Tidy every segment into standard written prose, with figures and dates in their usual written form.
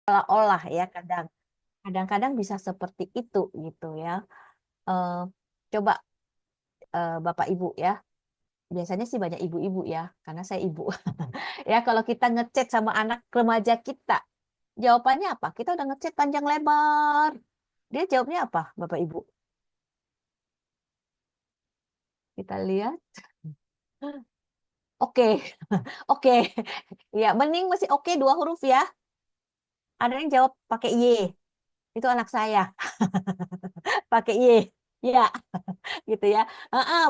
olah ya kadang-kadang bisa seperti itu gitu ya. Eh, Coba Bapak Ibu ya, biasanya sih banyak ibu-ibu ya, karena saya ibu. Ya kalau kita ngechat sama anak remaja kita, jawabannya apa? Kita udah ngechat panjang lebar. Dia jawabnya apa, Bapak Ibu? Kita lihat. Oke, oke. Ya, mending masih oke 2 huruf ya. Ada yang jawab pakai Y. Itu anak saya, pakai Y. Ya, gitu ya.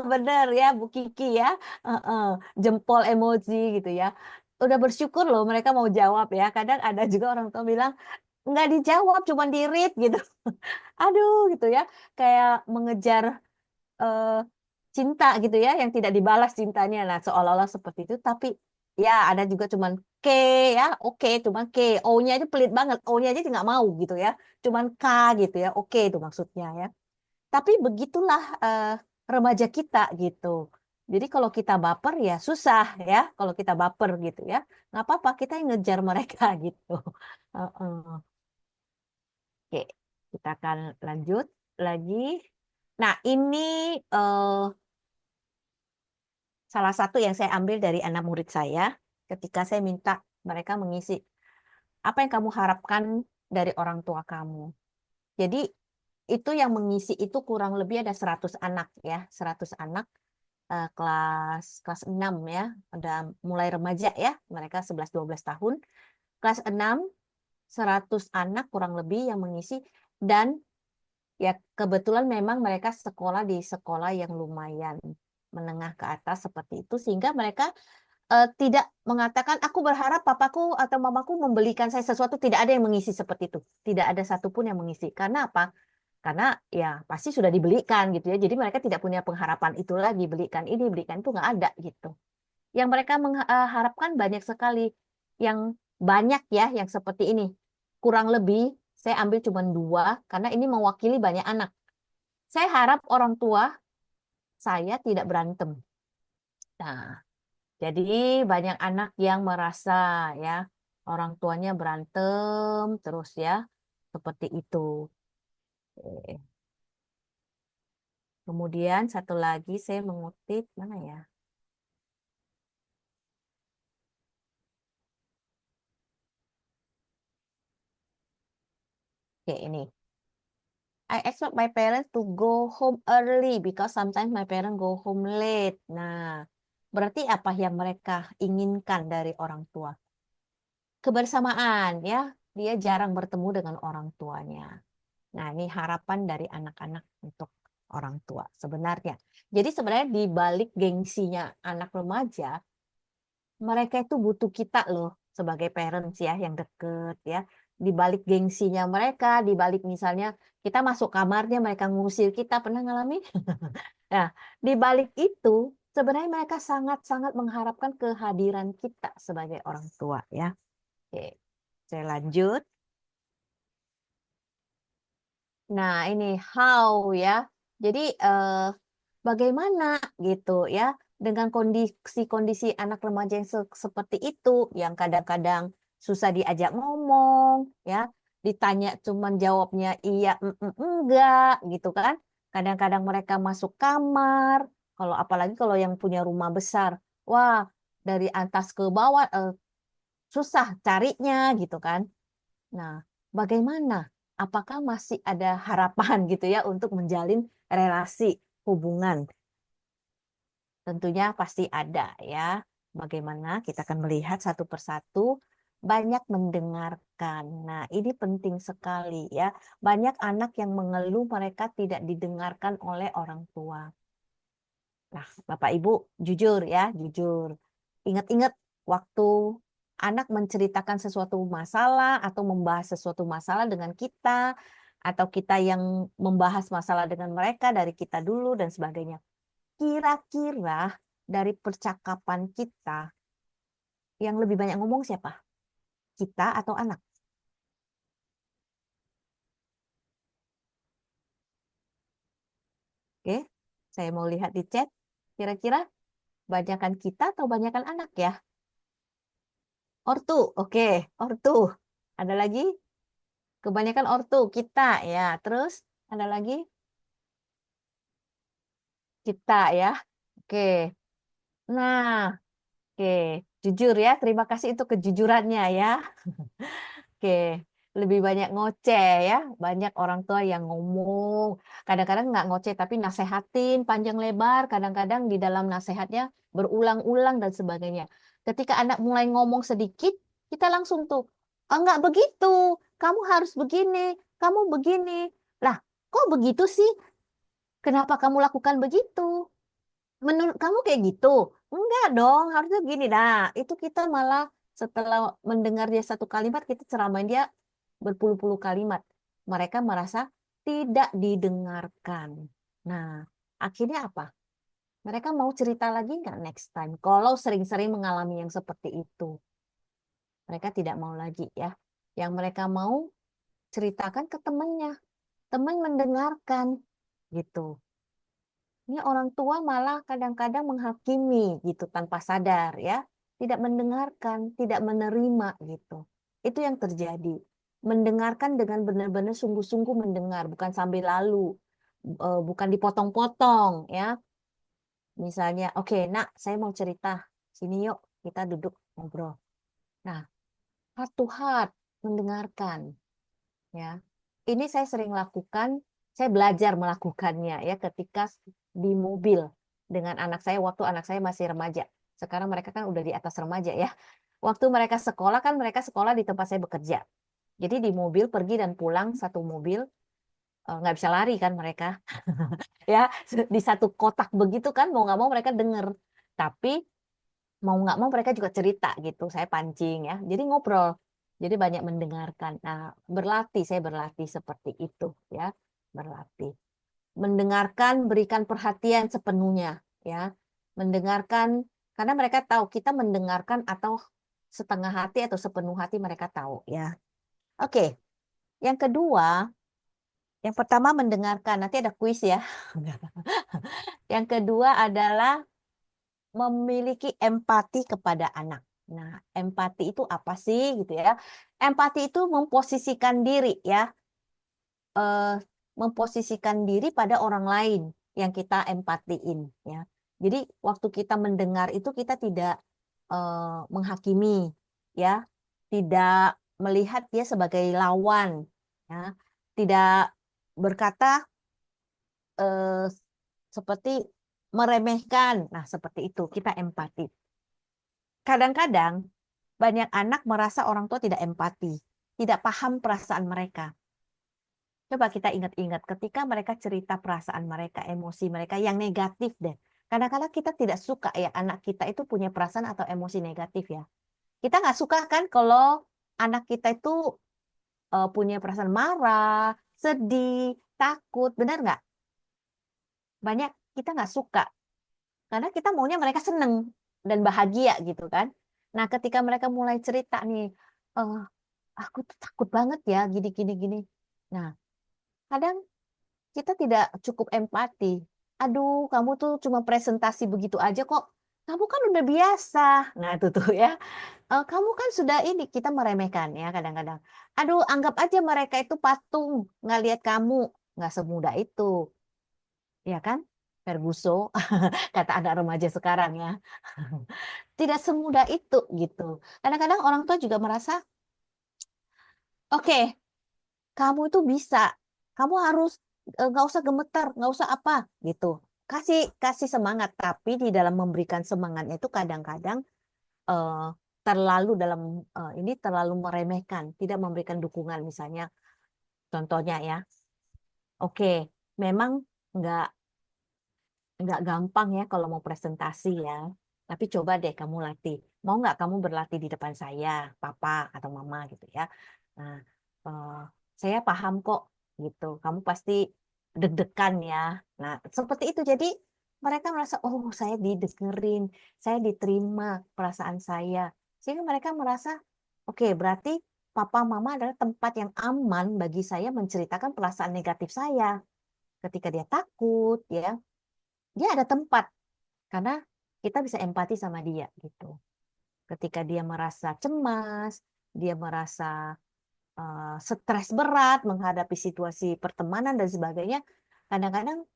Bener ya, Bu Kiki ya. Heeh, jempol emoji gitu ya. Udah bersyukur loh mereka mau jawab ya. Kadang ada juga orang tua bilang, nggak dijawab, cuma di-read gitu. Aduh, gitu ya. Kayak mengejar eh, cinta gitu ya, yang tidak dibalas cintanya. Nah, seolah-olah seperti itu. Tapi ya ada juga cuman K ya, oke, cuman K. O-nya aja pelit banget. O-nya aja nggak mau gitu ya. Cuman K gitu ya. Oke itu maksudnya ya. Tapi begitulah remaja kita gitu. Jadi kalau kita baper ya susah ya. Kalau kita baper gitu ya, nggak apa-apa kita yang ngejar mereka gitu. Heeh. Oke, kita akan lanjut lagi. Nah, ini eh, salah satu yang saya ambil dari anak murid saya ketika saya minta mereka mengisi apa yang kamu harapkan dari orang tua kamu. Jadi itu yang mengisi itu kurang lebih ada 100 anak ya, 100 anak kelas kelas 6 ya, udah mulai remaja ya, mereka 11-12 tahun. Kelas 6 100 anak kurang lebih yang mengisi dan ya kebetulan memang mereka sekolah di sekolah yang lumayan menengah ke atas seperti itu sehingga mereka tidak mengatakan aku berharap papaku atau mamaku membelikan saya sesuatu, tidak ada yang mengisi seperti itu. Tidak ada satupun yang mengisi. Karena apa? Karena ya pasti sudah dibelikan gitu ya. Jadi mereka tidak punya pengharapan itu lagi, belikan ini, belikan itu nggak ada gitu. Yang mereka mengharapkan banyak sekali. Yang banyak ya, yang seperti ini. Kurang lebih saya ambil cuma 2 karena ini mewakili banyak anak. Saya harap orang tua saya tidak berantem. Nah, jadi banyak anak yang merasa ya orang tuanya berantem terus ya seperti itu. Oke. Kemudian satu lagi saya mengutip mana ya? Oke ini. I expect my parents to go home early because sometimes my parents go home late. Nah, berarti apa yang mereka inginkan dari orang tua? Kebersamaan ya. Dia jarang bertemu dengan orang tuanya. Nah, ini harapan dari anak-anak untuk orang tua sebenarnya. Jadi sebenarnya di balik gengsinya anak remaja, mereka itu butuh kita loh sebagai parents ya yang deket ya. Di balik gengsinya mereka, di balik misalnya kita masuk kamarnya mereka ngusir kita, pernah ngalamin? Nah, di balik itu sebenarnya mereka sangat-sangat mengharapkan kehadiran kita sebagai orang tua ya. Oke, saya lanjut. Nah, ini how ya. Jadi bagaimana gitu ya dengan kondisi-kondisi anak remaja yang seperti itu yang kadang-kadang susah diajak ngomong ya, ditanya cuman jawabnya iya enggak gitu kan. Kadang-kadang mereka masuk kamar, kalau apalagi kalau yang punya rumah besar. Wah, dari atas ke bawah susah carinya gitu kan. Nah, bagaimana? Apakah masih ada harapan gitu ya untuk menjalin relasi hubungan? Tentunya pasti ada ya. Bagaimana kita akan melihat satu persatu, banyak mendengarkan. Nah, ini penting sekali ya. Banyak anak yang mengeluh mereka tidak didengarkan oleh orang tua. Nah, Bapak Ibu, jujur ya, jujur. Ingat-ingat waktu anak menceritakan sesuatu masalah atau membahas sesuatu masalah dengan kita, atau kita yang membahas masalah dengan mereka dari kita dulu dan sebagainya. Kira-kira dari percakapan kita, yang lebih banyak ngomong siapa? Kita atau anak? Oke, saya mau lihat di chat. Kira-kira banyakan kita atau banyakan anak ya? Ortu, oke, ortu. Ada lagi? Kebanyakan ortu, kita ya. Terus ada lagi? Kita ya. Oke. Nah, oke. Jujur ya, terima kasih untuk kejujurannya ya. Oke, lebih banyak ngoceh ya. Banyak orang tua yang ngomong. Kadang-kadang nggak ngoceh, tapi nasehatin panjang lebar. Kadang-kadang di dalam nasehatnya berulang-ulang dan sebagainya. Ketika anak mulai ngomong sedikit, kita langsung tuh, "Oh, nggak begitu. Kamu harus begini. Kamu begini." Lah, kok begitu sih? Kenapa kamu lakukan begitu? Menurut kamu kayak gitu? Enggak dong, harusnya gini. Nah, itu kita malah setelah mendengar dia satu kalimat, kita ceramain dia berpuluh-puluh kalimat. Mereka merasa tidak didengarkan. Nah, akhirnya apa? Mereka mau cerita lagi nggak next time? Kalau sering-sering mengalami yang seperti itu, mereka tidak mau lagi ya. Yang mereka mau ceritakan ke temannya. Teman mendengarkan gitu. Ini orang tua malah kadang-kadang menghakimi gitu tanpa sadar ya, tidak mendengarkan, tidak menerima gitu. Itu yang terjadi. Mendengarkan dengan benar-benar sungguh-sungguh mendengar, bukan sambil lalu, bukan dipotong-potong ya. Misalnya, oke, nak, saya mau cerita. Sini yuk, kita duduk ngobrol. Nah, heart to heart mendengarkan ya. Ini saya sering lakukan, saya belajar melakukannya ya ketika di mobil dengan anak saya waktu anak saya masih remaja. Sekarang mereka kan udah di atas remaja ya. Waktu mereka sekolah kan mereka sekolah di tempat saya bekerja. Jadi di mobil pergi dan pulang satu mobil, nggak bisa lari kan mereka ya di satu kotak begitu kan mau nggak mau mereka denger. Tapi mau nggak mau mereka juga cerita gitu. Saya pancing ya. Jadi ngobrol. Jadi banyak mendengarkan. Nah, saya berlatih seperti itu ya, berlatih. Mendengarkan, berikan perhatian sepenuhnya ya. Mendengarkan karena mereka tahu kita mendengarkan atau setengah hati atau sepenuh hati mereka tahu ya. Oke, yang kedua, yang pertama mendengarkan. Nanti ada kuis ya. Yang kedua adalah memiliki empati kepada anak. Nah, empati itu apa sih gitu ya? Empati itu memposisikan diri ya, eh, memposisikan diri pada orang lain yang kita empatiin ya. Jadi waktu kita mendengar itu kita tidak menghakimi ya, tidak melihat dia sebagai lawan ya, tidak berkata eh, seperti meremehkan. Nah, seperti itu kita empati. Kadang-kadang banyak anak merasa orang tua tidak empati, tidak paham perasaan mereka. Coba kita ingat-ingat ketika mereka cerita perasaan mereka, emosi mereka yang negatif deh. Kadang-kadang kita tidak suka ya anak kita itu punya perasaan atau emosi negatif ya. Kita nggak suka kan kalau anak kita itu punya perasaan marah, sedih, takut, benar nggak? Banyak kita nggak suka karena kita maunya mereka seneng dan bahagia gitu kan. Nah, ketika mereka mulai cerita nih, eh, aku tuh takut banget ya gini gini gini. Nah, kadang kita tidak cukup empati. Aduh, kamu tuh cuma presentasi begitu aja kok. Kamu kan udah biasa. Nah, itu tuh ya. Kamu kan sudah ini kita meremehkan ya kadang-kadang. Aduh, anggap aja mereka itu patung nggak lihat kamu. Nggak semudah itu, ya kan? Ferguso, kata anak remaja sekarang ya. Tidak semudah itu gitu. Kadang-kadang orang tua juga merasa, oke, kamu itu bisa, kamu harus nggak usah gemeter, nggak usah apa gitu. Kasih kasih semangat, tapi di dalam memberikan semangatnya itu kadang-kadang eh, terlalu dalam ini terlalu meremehkan, tidak memberikan dukungan misalnya. Contohnya ya, oke, memang nggak nggak gampang ya kalau mau presentasi ya. Tapi coba deh kamu latih. Mau nggak kamu berlatih di depan saya, papa atau mama gitu ya. Nah, eh, saya paham kok gitu. Kamu pasti deg-degan ya. Nah, seperti itu. Jadi mereka merasa, oh saya didengerin, saya diterima perasaan saya. Sehingga mereka merasa, oke berarti papa mama adalah tempat yang aman bagi saya menceritakan perasaan negatif saya. Ketika dia takut ya dia ada tempat karena kita bisa empati sama dia gitu. Ketika dia merasa cemas, dia merasa stres berat menghadapi situasi pertemanan dan sebagainya, kadang-kadang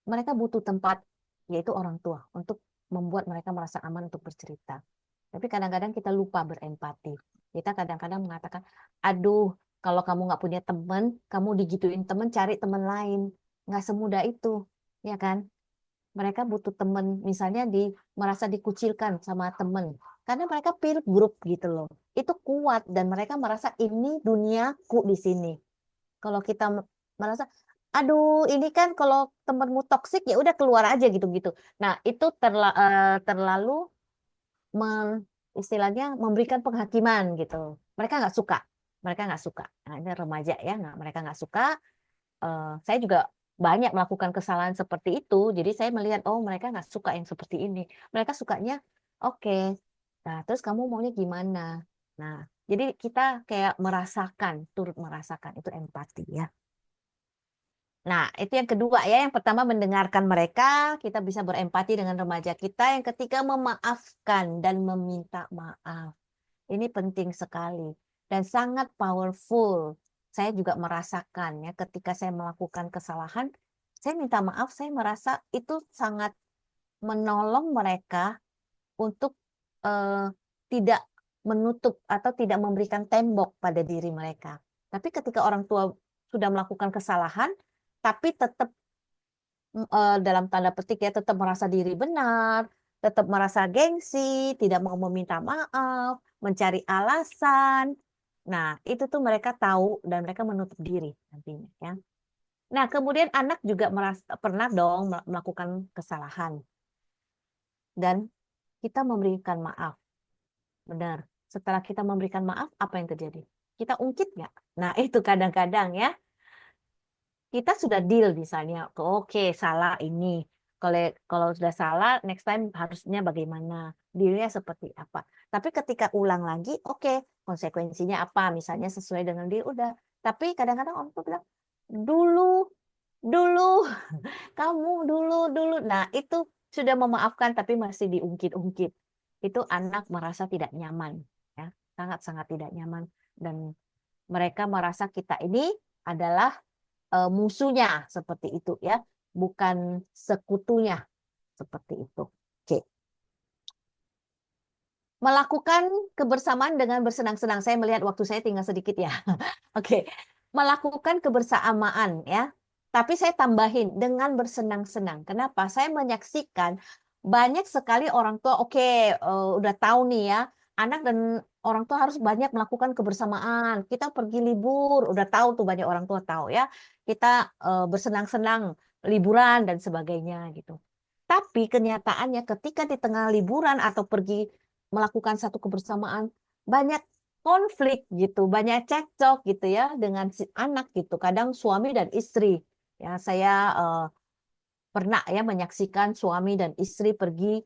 mereka butuh tempat, yaitu orang tua, untuk membuat mereka merasa aman untuk bercerita. Tapi kadang-kadang kita lupa berempati. Kita kadang-kadang mengatakan, aduh, kalau kamu nggak punya teman, kamu digituin teman, cari teman lain. Nggak semudah itu, ya kan? Mereka butuh teman, misalnya merasa dikucilkan sama teman. Karena mereka peer group gitu loh. Itu kuat dan mereka merasa ini duniaku di sini. Kalau kita merasa, aduh, ini kan kalau temanmu toksik ya udah keluar aja gitu-gitu. Nah, itu terlalu istilahnya memberikan penghakiman gitu. Mereka nggak suka. Mereka nggak suka. Nah, ini remaja ya, mereka nggak suka. Saya juga banyak melakukan kesalahan seperti itu. Jadi saya melihat, oh mereka nggak suka yang seperti ini. Mereka sukanya, oke. Nah, terus kamu maunya gimana? Nah, jadi kita kayak merasakan, turut merasakan. Itu empati ya. Nah, itu yang kedua ya. Yang pertama mendengarkan mereka, kita bisa berempati dengan remaja kita. Yang ketiga memaafkan dan meminta maaf. Ini penting sekali dan sangat powerful. Saya juga merasakan ya ketika saya melakukan kesalahan, saya minta maaf, saya merasa itu sangat menolong mereka untuk eh, tidak menutup atau tidak memberikan tembok pada diri mereka. Tapi ketika orang tua sudah melakukan kesalahan, tapi tetap dalam tanda petik ya tetap merasa diri benar, tetap merasa gengsi, tidak mau meminta maaf, mencari alasan. Nah, itu tuh mereka tahu dan mereka menutup diri nantinya ya. Nah, kemudian anak juga pernah dong melakukan kesalahan dan kita memberikan maaf. Benar. Setelah kita memberikan maaf, apa yang terjadi? Kita ungkit nggak? Nah, itu kadang-kadang ya. Kita sudah deal misalnya, oke salah ini. Kalau sudah salah, next time harusnya bagaimana? Dealnya seperti apa? Tapi ketika ulang lagi, oke, konsekuensinya apa? Misalnya sesuai dengan deal, udah. Tapi kadang-kadang orang tua bilang, dulu, dulu, kamu dulu. Nah, itu sudah memaafkan tapi masih diungkit-ungkit. Itu anak merasa tidak nyaman, ya, sangat-sangat tidak nyaman. Dan mereka merasa kita ini adalah musuhnya seperti itu ya, bukan sekutunya seperti itu. Oke. Melakukan kebersamaan dengan bersenang-senang. Saya melihat waktu saya tinggal sedikit ya. Oke. Melakukan kebersamaan ya. Tapi saya tambahin dengan bersenang-senang. Kenapa? Saya menyaksikan banyak sekali orang tua, oke, udah tahu nih ya, anak dan orang tua harus banyak melakukan kebersamaan. Kita pergi libur, udah tahu tuh banyak orang tua tahu ya. Kita bersenang-senang, liburan dan sebagainya gitu. Tapi kenyataannya ketika di tengah liburan atau pergi melakukan satu kebersamaan, banyak konflik gitu, banyak cekcok gitu ya dengan si anak gitu. Kadang suami dan istri. Ya, saya pernah ya menyaksikan suami dan istri pergi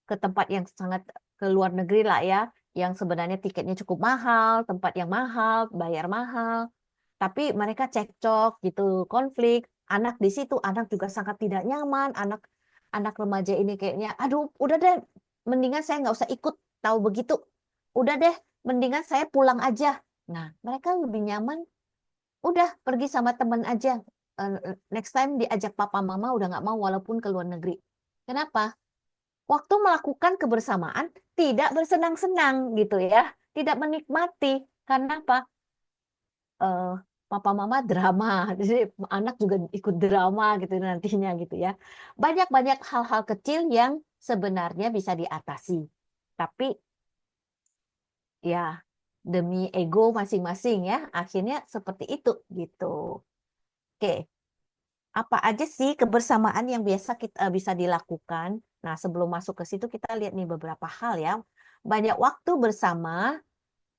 ke tempat yang sangat ke luar negeri lah ya, yang sebenarnya tiketnya cukup mahal, tempat yang mahal, bayar mahal. Tapi mereka cekcok gitu, konflik. Anak di situ, anak juga sangat tidak nyaman. Anak remaja ini kayaknya, aduh, udah deh, mendingan saya nggak usah ikut tahu begitu. Udah deh, mendingan saya pulang aja. Nah, mereka lebih nyaman, udah pergi sama teman aja. Next time diajak papa mama udah nggak mau walaupun ke luar negeri. Kenapa? Waktu melakukan kebersamaan tidak bersenang-senang gitu ya, tidak menikmati. Karena apa? eh, Papa mama drama, jadi anak juga ikut drama gitu nantinya gitu ya. Banyak-banyak hal-hal kecil yang sebenarnya bisa diatasi, tapi ya demi ego masing-masing ya, akhirnya seperti itu gitu. Oke, apa aja sih kebersamaan yang biasa kita bisa dilakukan? Nah, sebelum masuk ke situ kita lihat nih beberapa hal ya. Banyak waktu bersama,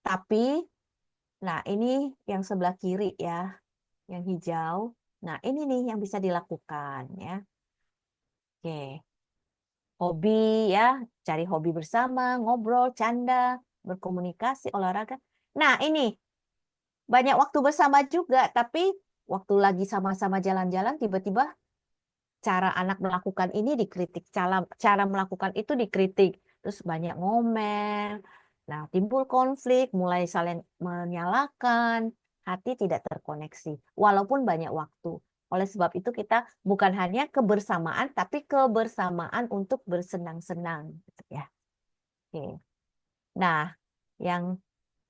tapi nah ini yang sebelah kiri ya, yang hijau. Nah, ini nih yang bisa dilakukan ya. Oke. Hobi ya, cari hobi bersama, ngobrol, canda, berkomunikasi, olahraga. Nah, ini banyak waktu bersama juga, tapi waktu lagi sama-sama jalan-jalan tiba-tiba cara anak melakukan ini dikritik, cara melakukan itu dikritik. Terus banyak ngomel, Nah, timbul konflik, mulai saling menyalahkan, hati tidak terkoneksi, walaupun banyak waktu. Oleh sebab itu kita bukan hanya kebersamaan, tapi kebersamaan untuk bersenang-senang, gitu ya. Oke. Nah, yang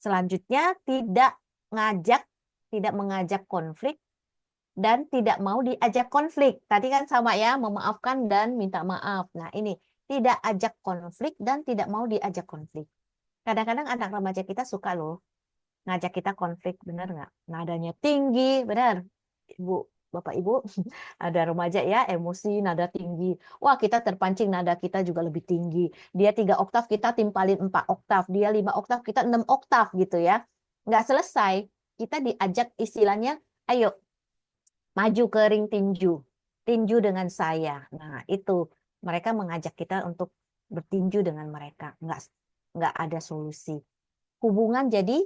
selanjutnya tidak mengajak konflik dan tidak mau diajak konflik. Tadi kan sama ya, memaafkan dan minta maaf. Nah, ini tidak ajak konflik dan tidak mau diajak konflik. Kadang-kadang anak remaja kita suka loh ngajak kita konflik, benar nggak? Nadanya tinggi, benar, Ibu, Bapak Ibu. Ada remaja ya, emosi, nada tinggi. Wah, kita terpancing, nada kita juga lebih tinggi. Dia 3 oktav, kita timpalin 4 oktav. Dia 5 oktav, kita 6 oktav gitu ya. Nggak selesai. Kita diajak istilahnya, ayo maju ke ring tinju. Tinju dengan saya. Nah, itu mereka mengajak kita untuk bertinju dengan mereka. Nggak ada solusi. Hubungan jadi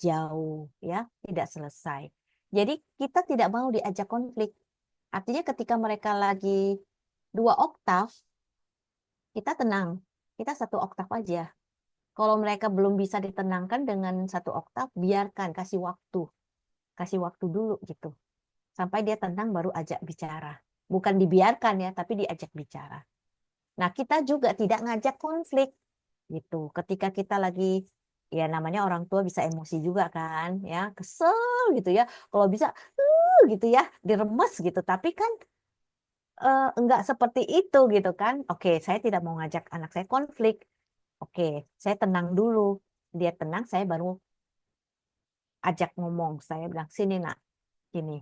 jauh ya, tidak selesai. Jadi kita tidak mau diajak konflik. Artinya ketika mereka lagi 2 oktav, kita tenang. Kita 1 oktav aja. Kalau mereka belum bisa ditenangkan dengan 1 oktav, biarkan, kasih waktu. Kasih waktu dulu gitu. Sampai dia tenang baru ajak bicara. Bukan dibiarkan ya, tapi diajak bicara. Nah, kita juga tidak ngajak konflik gitu. Ketika kita lagi, ya namanya orang tua bisa emosi juga kan, ya kesel gitu ya. Kalau bisa gitu ya, diremes gitu. Tapi kan enggak seperti itu gitu kan. Oke, saya tidak mau ngajak anak saya konflik. Oke, saya tenang dulu. Dia tenang, saya baru ajak ngomong. Saya bilang, sini nak, gini,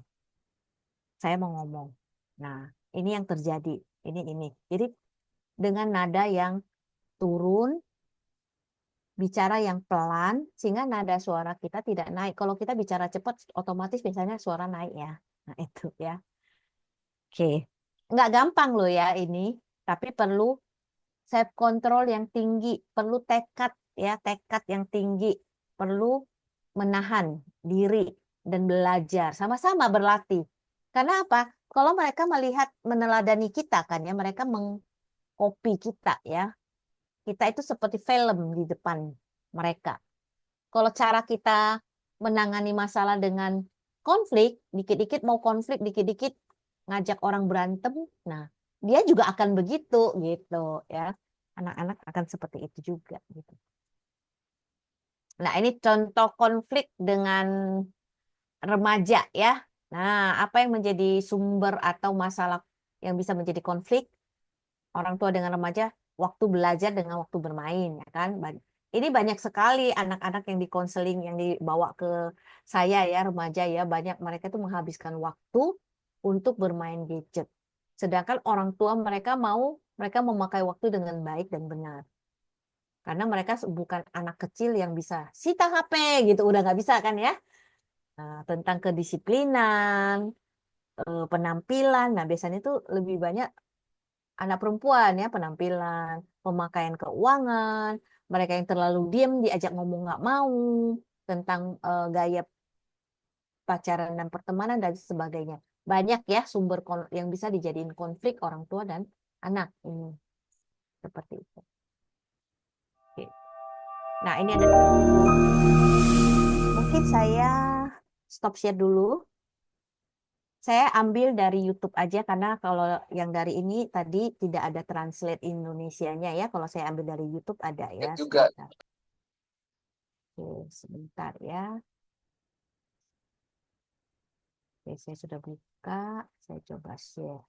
saya mau ngomong. Nah, ini yang terjadi. Ini. Jadi dengan nada yang turun, bicara yang pelan, sehingga nada suara kita tidak naik. Kalau kita bicara cepat, otomatis biasanya suara naik ya. Nah, itu ya. Oke. Nggak gampang loh ya ini, tapi perlu self control yang tinggi, perlu tekad ya, tekad yang tinggi, perlu menahan diri dan belajar, sama-sama berlatih. Karena apa? Kalau mereka melihat meneladani kita kan ya, mereka mengkopi kita ya. Kita itu seperti film di depan mereka. Kalau cara kita menangani masalah dengan konflik, dikit-dikit mau konflik, dikit-dikit ngajak orang berantem, nah dia juga akan begitu gitu ya. Anak-anak akan seperti itu juga gitu. Nah, ini contoh konflik dengan remaja ya. Nah, apa yang menjadi sumber atau masalah yang bisa menjadi konflik orang tua dengan remaja? Waktu belajar dengan waktu bermain ya kan. Ini banyak sekali anak-anak yang dikonseling, yang dibawa ke saya ya, remaja ya, banyak mereka tuh menghabiskan waktu untuk bermain gadget. Sedangkan orang tua mereka memakai waktu dengan baik dan benar. Karena mereka bukan anak kecil yang bisa sita HP gitu, udah nggak bisa kan ya. Nah, tentang kedisiplinan, penampilan, nah biasanya itu lebih banyak anak perempuan ya, penampilan, pemakaian keuangan, mereka yang terlalu diam diajak ngomong nggak mau, tentang gaya pacaran dan pertemanan dan sebagainya. Banyak ya sumber yang bisa dijadiin konflik orang tua dan anak ini. Seperti itu. Oke. Nah, ini ada. Mungkin saya stop share dulu. Saya ambil dari YouTube aja karena kalau yang dari ini tadi tidak ada translate Indonesianya ya. Kalau saya ambil dari YouTube ada ya. Juga. Sebentar. Oke, sebentar ya. Oke, saya sudah buka. Saya coba share.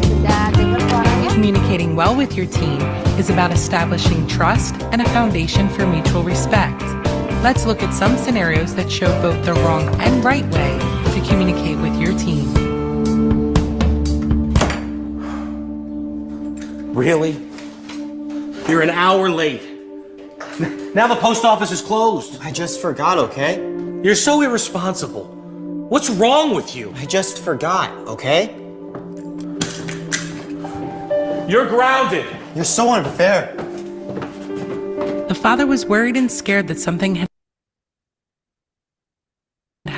Sudah dengar suaranya? Communicating well with your teen is about establishing trust and a foundation for mutual respect. Let's look at some scenarios that show both the wrong and right way to communicate with your teen. Really? You're an hour late. Now the post office is closed. I just forgot, okay? You're so irresponsible. What's wrong with you? I just forgot, okay? You're grounded. You're so unfair. The father was worried and scared that something had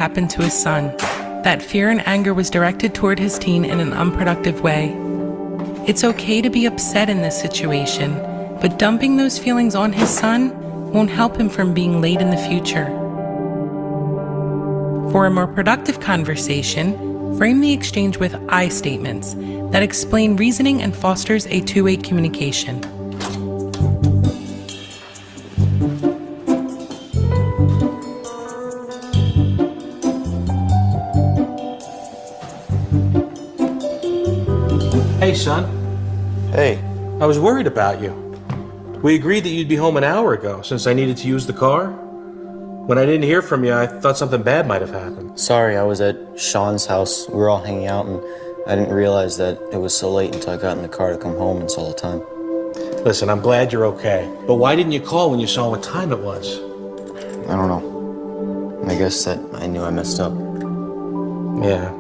happened to his son, that fear and anger was directed toward his teen in an unproductive way. It's okay to be upset in this situation, but dumping those feelings on his son won't help him from being late in the future. For a more productive conversation, frame the exchange with I statements that explain reasoning and fosters a two-way communication. Hey, son. Hey, I was worried about you. We agreed that you'd be home an hour ago since I needed to use the car. When I didn't hear from you, I thought something bad might have happened. sorry, I was at Sean's house. We were all hanging out, and I didn't realize that it was so late until I got in the car to come home and saw the time. Listen, I'm glad you're okay. But why didn't you call when you saw what time it was? I don't know. I guess that I knew I messed up. Yeah,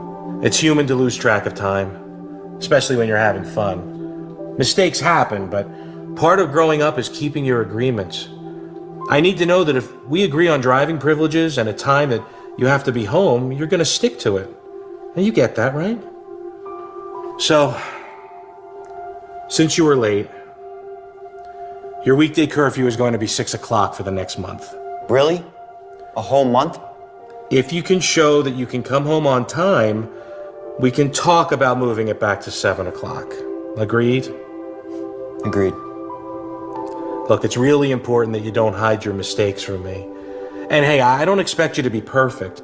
it's human to lose track of time, especially when you're having fun. Mistakes happen, but part of growing up is keeping your agreements. I need to know that if we agree on driving privileges and a time that you have to be home, you're going to stick to it. And you get that, right? So, since you were late, your weekday curfew is going to be 6 o'clock for the next month. Really? A whole month? If you can show that you can come home on time, we can talk about moving it back to 7 o'clock. Agreed? Agreed. Look, it's really important that you don't hide your mistakes from me. And hey, I don't expect you to be perfect,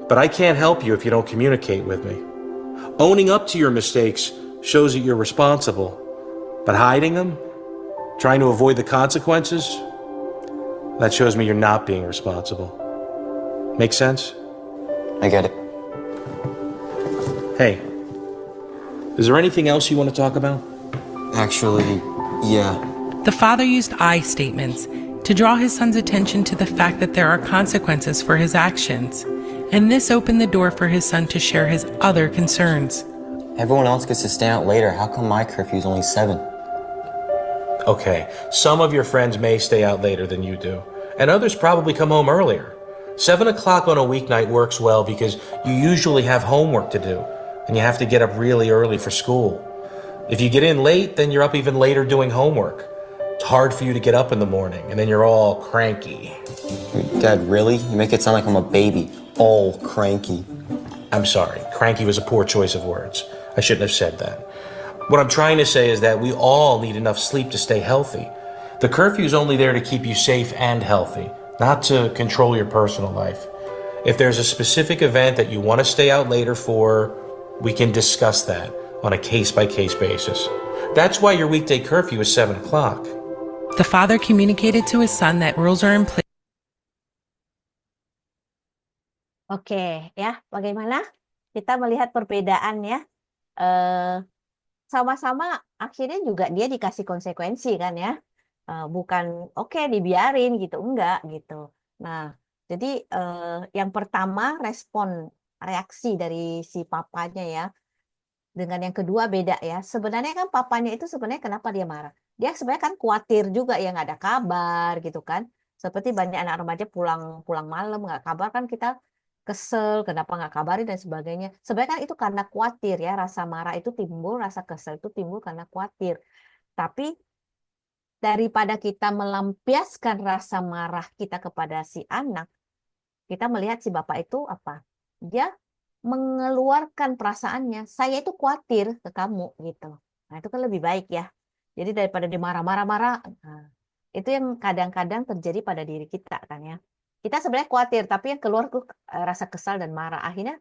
but I can't help you if you don't communicate with me. Owning up to your mistakes shows that you're responsible, but hiding them, trying to avoid the consequences, that shows me you're not being responsible. Make sense? I get it. Hey, is there anything else you want to talk about? Actually, yeah. The father used I statements to draw his son's attention to the fact that there are consequences for his actions, and this opened the door for his son to share his other concerns. Everyone else gets to stay out later. How come my curfew's only 7? Okay, some of your friends may stay out later than you do, and others probably come home earlier. 7 o'clock on a weeknight works well because you usually have homework to do, and you have to get up really early for school. If you get in late, then you're up even later doing homework. It's hard for you to get up in the morning, and then you're all cranky. Dad, really? You make it sound like I'm a baby. All cranky. I'm sorry, cranky was a poor choice of words. I shouldn't have said that. What I'm trying to say is that we all need enough sleep to stay healthy. The curfew is only there to keep you safe and healthy, not to control your personal life. If there's a specific event that you want to stay out later for, we can discuss that on a case-by-case basis. That's why your weekday curfew is 7 o'clock. The father communicated to his son that rules are in place. Oke, ya, bagaimana kita melihat perbedaan ya? Eh, Sama-sama akhirnya juga dia dikasih konsekuensi kan ya. Bukan oke dibiarin gitu, enggak gitu. Nah, jadi yang pertama reaksi dari si papanya ya. Dengan yang kedua beda ya. Sebenarnya kan papanya itu sebenarnya kenapa dia marah? Dia sebenarnya kan khawatir juga ya nggak ada kabar gitu kan. Seperti banyak anak remaja pulang malam nggak kabar kan kita kesel, kenapa nggak kabarin dan sebagainya. Sebenarnya kan itu karena khawatir ya, rasa marah itu timbul, rasa kesel itu timbul karena khawatir. Tapi daripada kita melampiaskan rasa marah kita kepada si anak, kita melihat si bapak itu apa? Dia mengeluarkan perasaannya, saya itu khawatir ke kamu gitu. Nah itu kan lebih baik ya. Jadi daripada dia marah-marah, nah, itu yang kadang-kadang terjadi pada diri kita kan ya. Kita sebenarnya khawatir, tapi yang keluar tuh rasa kesal dan marah. Akhirnya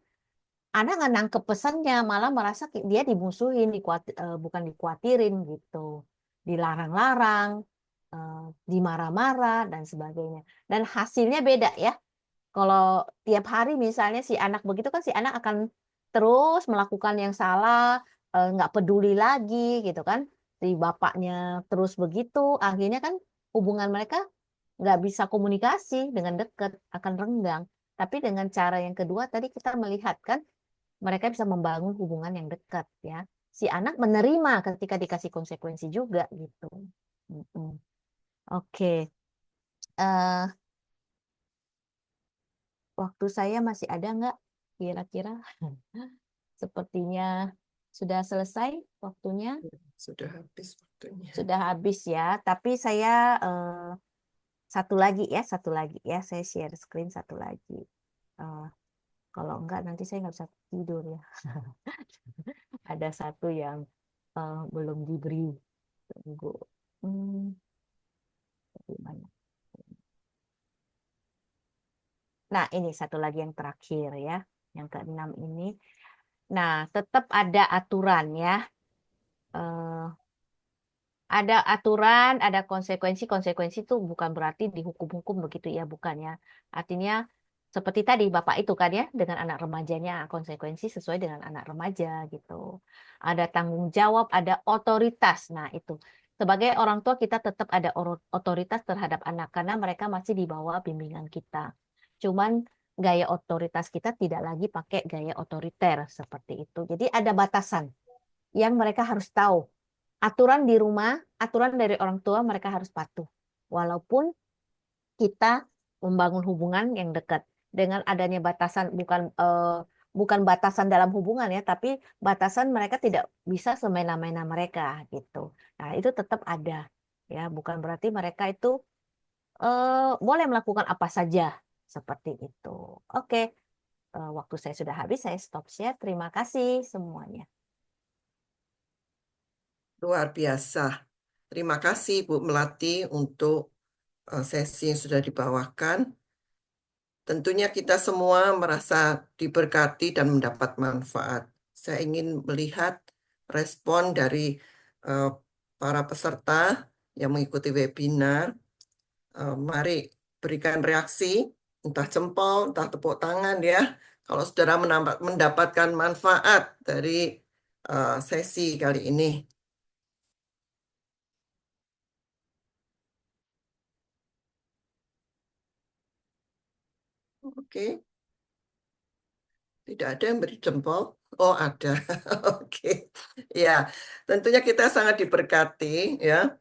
anak nggak nangkep pesannya, malah merasa dia dimusuhin, bukan dikhawatirin gitu. Dilarang-larang, dimarah-marah, dan sebagainya. Dan hasilnya beda ya. Kalau tiap hari misalnya si anak begitu kan si anak akan terus melakukan yang salah, nggak peduli lagi gitu kan. Si bapaknya terus begitu, akhirnya kan hubungan mereka nggak bisa komunikasi dengan dekat, akan renggang. Tapi dengan cara yang kedua tadi kita melihat kan, mereka bisa membangun hubungan yang dekat ya. Si anak menerima ketika dikasih konsekuensi juga gitu. Oke. waktu saya masih ada nggak kira-kira? Sepertinya sudah selesai waktunya, Sudah habis waktunya. sudah habis ya. Tapi saya satu lagi ya, saya share screen satu lagi. Eh, kalau enggak nanti saya nggak bisa tidur ya. Ada satu yang belum diberi. Tunggu. Hmm, Bagaimana? Nah, ini satu lagi yang terakhir ya, yang keenam ini. Nah, tetap ada aturan ya. Eh, ada aturan, ada konsekuensi. Konsekuensi itu bukan berarti dihukum-hukum begitu ya, bukan ya. Artinya seperti tadi Bapak itu kan ya, dengan anak remajanya konsekuensi sesuai dengan anak remaja gitu. Ada tanggung jawab, ada otoritas. Nah, itu. Sebagai orang tua kita tetap ada otoritas terhadap anak karena mereka masih di bawah bimbingan kita. Cuman gaya otoritas kita tidak lagi pakai gaya otoriter seperti itu. Jadi ada batasan yang mereka harus tahu. Aturan di rumah, aturan dari orang tua mereka harus patuh. Walaupun kita membangun hubungan yang dekat dengan adanya batasan, bukan batasan dalam hubungan ya, tapi batasan mereka tidak bisa semena-mena mereka gitu. Nah, itu tetap ada ya, bukan berarti mereka itu boleh melakukan apa saja seperti itu. Oke, waktu saya sudah habis, saya stop share. Terima kasih semuanya. Luar biasa. Terima kasih Bu Melati untuk sesi yang sudah dibawakan. Tentunya kita semua merasa diberkati dan mendapat manfaat. Saya ingin melihat respon dari eh, para peserta yang mengikuti webinar. Mari berikan reaksi, entah jempol, entah tepuk tangan ya. Kalau saudara mendapatkan manfaat dari sesi kali ini. Oke. Tidak ada yang beri jempol. Oh, ada. Oke. Ya, tentunya kita sangat diberkati ya.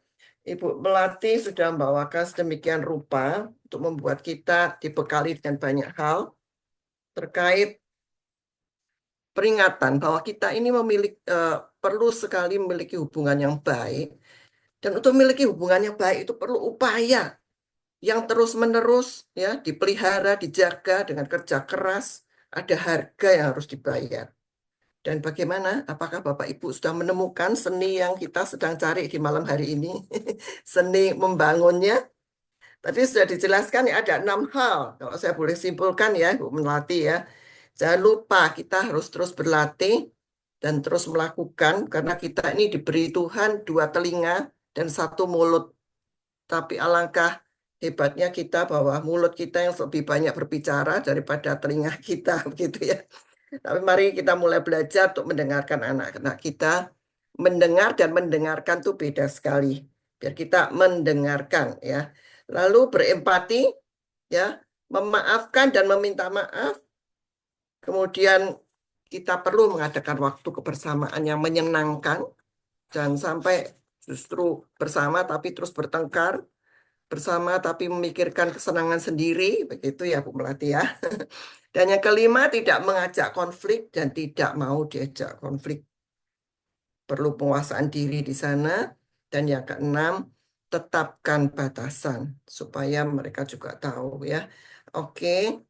Ibu Melati sudah membawakan sedemikian rupa untuk membuat kita dibekali dengan banyak hal terkait peringatan bahwa kita ini perlu sekali memiliki hubungan yang baik. Dan untuk memiliki hubungan yang baik itu perlu upaya yang terus-menerus ya dipelihara, dijaga dengan kerja keras, ada harga yang harus dibayar. Dan bagaimana? Apakah Bapak Ibu sudah menemukan seni yang kita sedang cari di malam hari ini? Seni membangunnya. Tadi sudah dijelaskan ya ada 6 hal. Kalau saya boleh simpulkan ya, Bu Melati ya. Jangan lupa kita harus terus berlatih dan terus melakukan karena kita ini diberi Tuhan 2 telinga dan 1 mulut. Tapi alangkah hebatnya kita bahwa mulut kita yang lebih banyak berbicara daripada telinga kita, begitu ya. Tapi mari kita mulai belajar untuk mendengarkan anak-anak kita. Mendengar dan mendengarkan tuh beda sekali. Biar kita mendengarkan ya. Lalu berempati ya, memaafkan dan meminta maaf. Kemudian kita perlu mengadakan waktu kebersamaan yang menyenangkan. Jangan sampai justru bersama tapi terus bertengkar. Bersama tapi memikirkan kesenangan sendiri. Begitu ya Bu Melati ya. Dan yang kelima, tidak mengajak konflik dan tidak mau diajak konflik. Perlu penguasaan diri di sana. Dan yang keenam, tetapkan batasan supaya mereka juga tahu ya. Oke,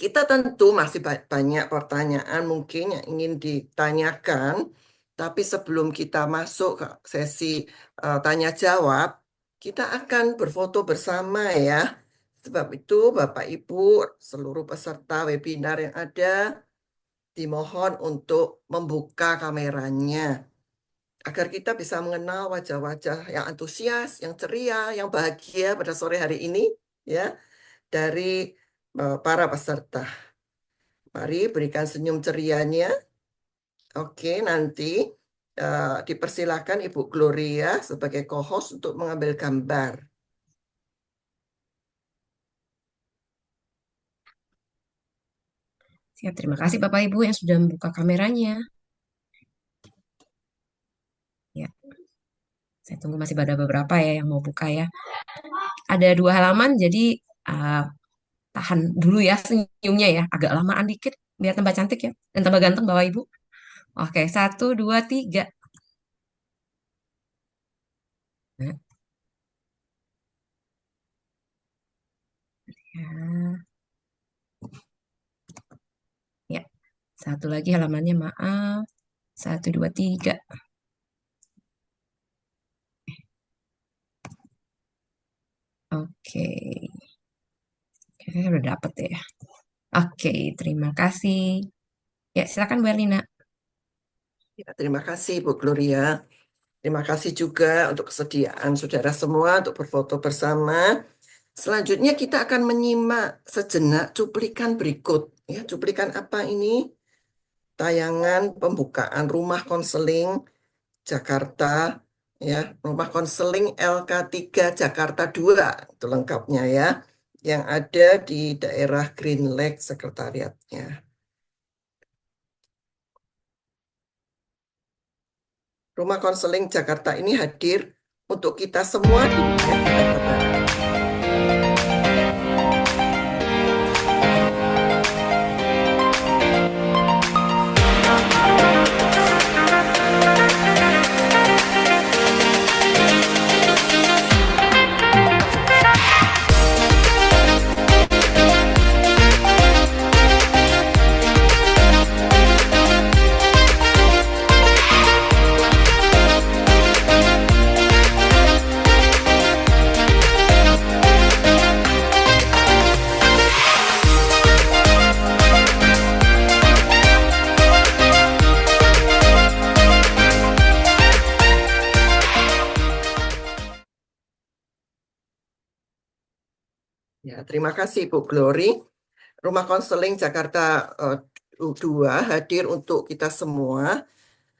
kita tentu masih banyak pertanyaan mungkin yang ingin ditanyakan. Tapi sebelum kita masuk ke sesi tanya jawab, kita akan berfoto bersama ya. Sebab itu Bapak Ibu, seluruh peserta webinar yang ada, dimohon untuk membuka kameranya. Agar kita bisa mengenal wajah-wajah yang antusias, yang ceria, yang bahagia pada sore hari ini, ya, dari para peserta. Mari berikan senyum cerianya. Oke, nanti dipersilakan Ibu Gloria sebagai co-host untuk mengambil gambar. Siap, terima kasih Bapak Ibu yang sudah membuka kameranya. Ya, saya tunggu masih ada beberapa ya yang mau buka ya. Ada 2 halaman, jadi tahan dulu ya senyumnya ya, agak lamaan dikit biar tambah cantik ya dan tambah ganteng Bapak Ibu. Oke, 1, 2, 3. Nah, ya, ya. Satu lagi halamannya maaf. 1, 2, 3. Oke, kayaknya udah dapet ya. Oke, terima kasih. Ya, silakan Bu Erlina. Ya, terima kasih Bu Gloria. Terima kasih juga untuk kesediaan saudara semua untuk berfoto bersama. Selanjutnya kita akan menyimak sejenak cuplikan berikut. Ya, cuplikan apa ini? Tayangan pembukaan rumah konseling Jakarta, ya, rumah konseling LK3 Jakarta 2, itu lengkapnya ya, yang ada di daerah Green Lake sekretariatnya. Rumah konseling Jakarta ini hadir untuk kita semua di Jakarta Barat. Ya, terima kasih Bu Glory. Rumah konseling Jakarta 2 hadir untuk kita semua,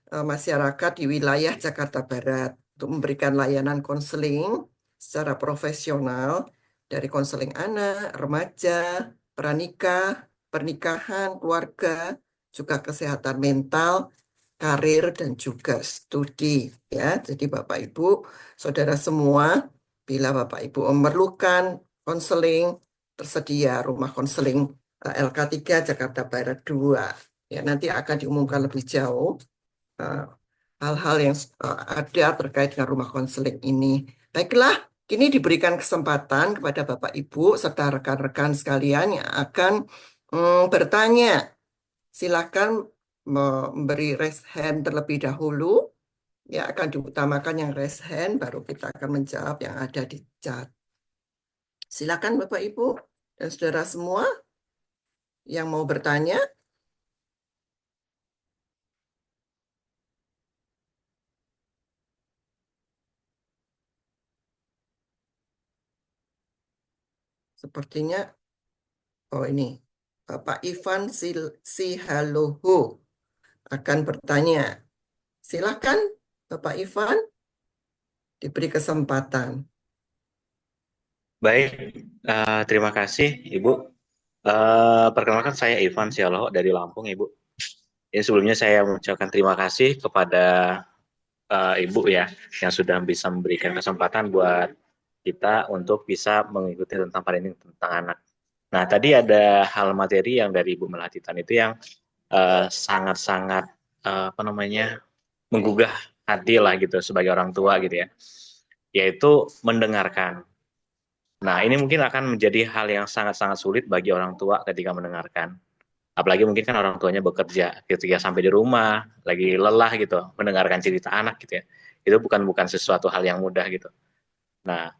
masyarakat di wilayah Jakarta Barat, untuk memberikan layanan konseling secara profesional dari konseling anak, remaja, pranikah, pernikahan, keluarga, juga kesehatan mental, karir, dan juga studi. Ya, jadi Bapak Ibu, saudara semua, bila Bapak Ibu memerlukan konseling, tersedia rumah konseling LK3 Jakarta Barat 2. Ya, nanti akan diumumkan lebih jauh hal-hal yang ada terkait dengan rumah konseling ini. Baiklah, kini diberikan kesempatan kepada Bapak Ibu serta rekan-rekan sekalian yang akan bertanya. Silakan memberi raise hand terlebih dahulu. Ya, akan diutamakan yang raise hand, baru kita akan menjawab yang ada di chat. Silakan Bapak Ibu dan saudara semua yang mau bertanya. Sepertinya, oh ini, Bapak Ivan Sihaloho akan bertanya. Silakan Bapak Ivan, diberi kesempatan. Baik, terima kasih Ibu. Perkenalkan saya Ivan Sialoho dari Lampung, Ibu. Ini sebelumnya saya mengucapkan terima kasih kepada Ibu ya, yang sudah bisa memberikan kesempatan buat kita untuk bisa mengikuti tentang parenting tentang anak. Nah, tadi ada hal materi yang dari Ibu Melatitan itu yang sangat-sangat menggugah hati lah gitu sebagai orang tua gitu ya, yaitu mendengarkan. Nah, ini mungkin akan menjadi hal yang sangat-sangat sulit bagi orang tua ketika mendengarkan. Apalagi mungkin kan orang tuanya bekerja, ketika sampai di rumah, lagi lelah gitu, mendengarkan cerita anak gitu ya. Itu bukan sesuatu hal yang mudah gitu. Nah,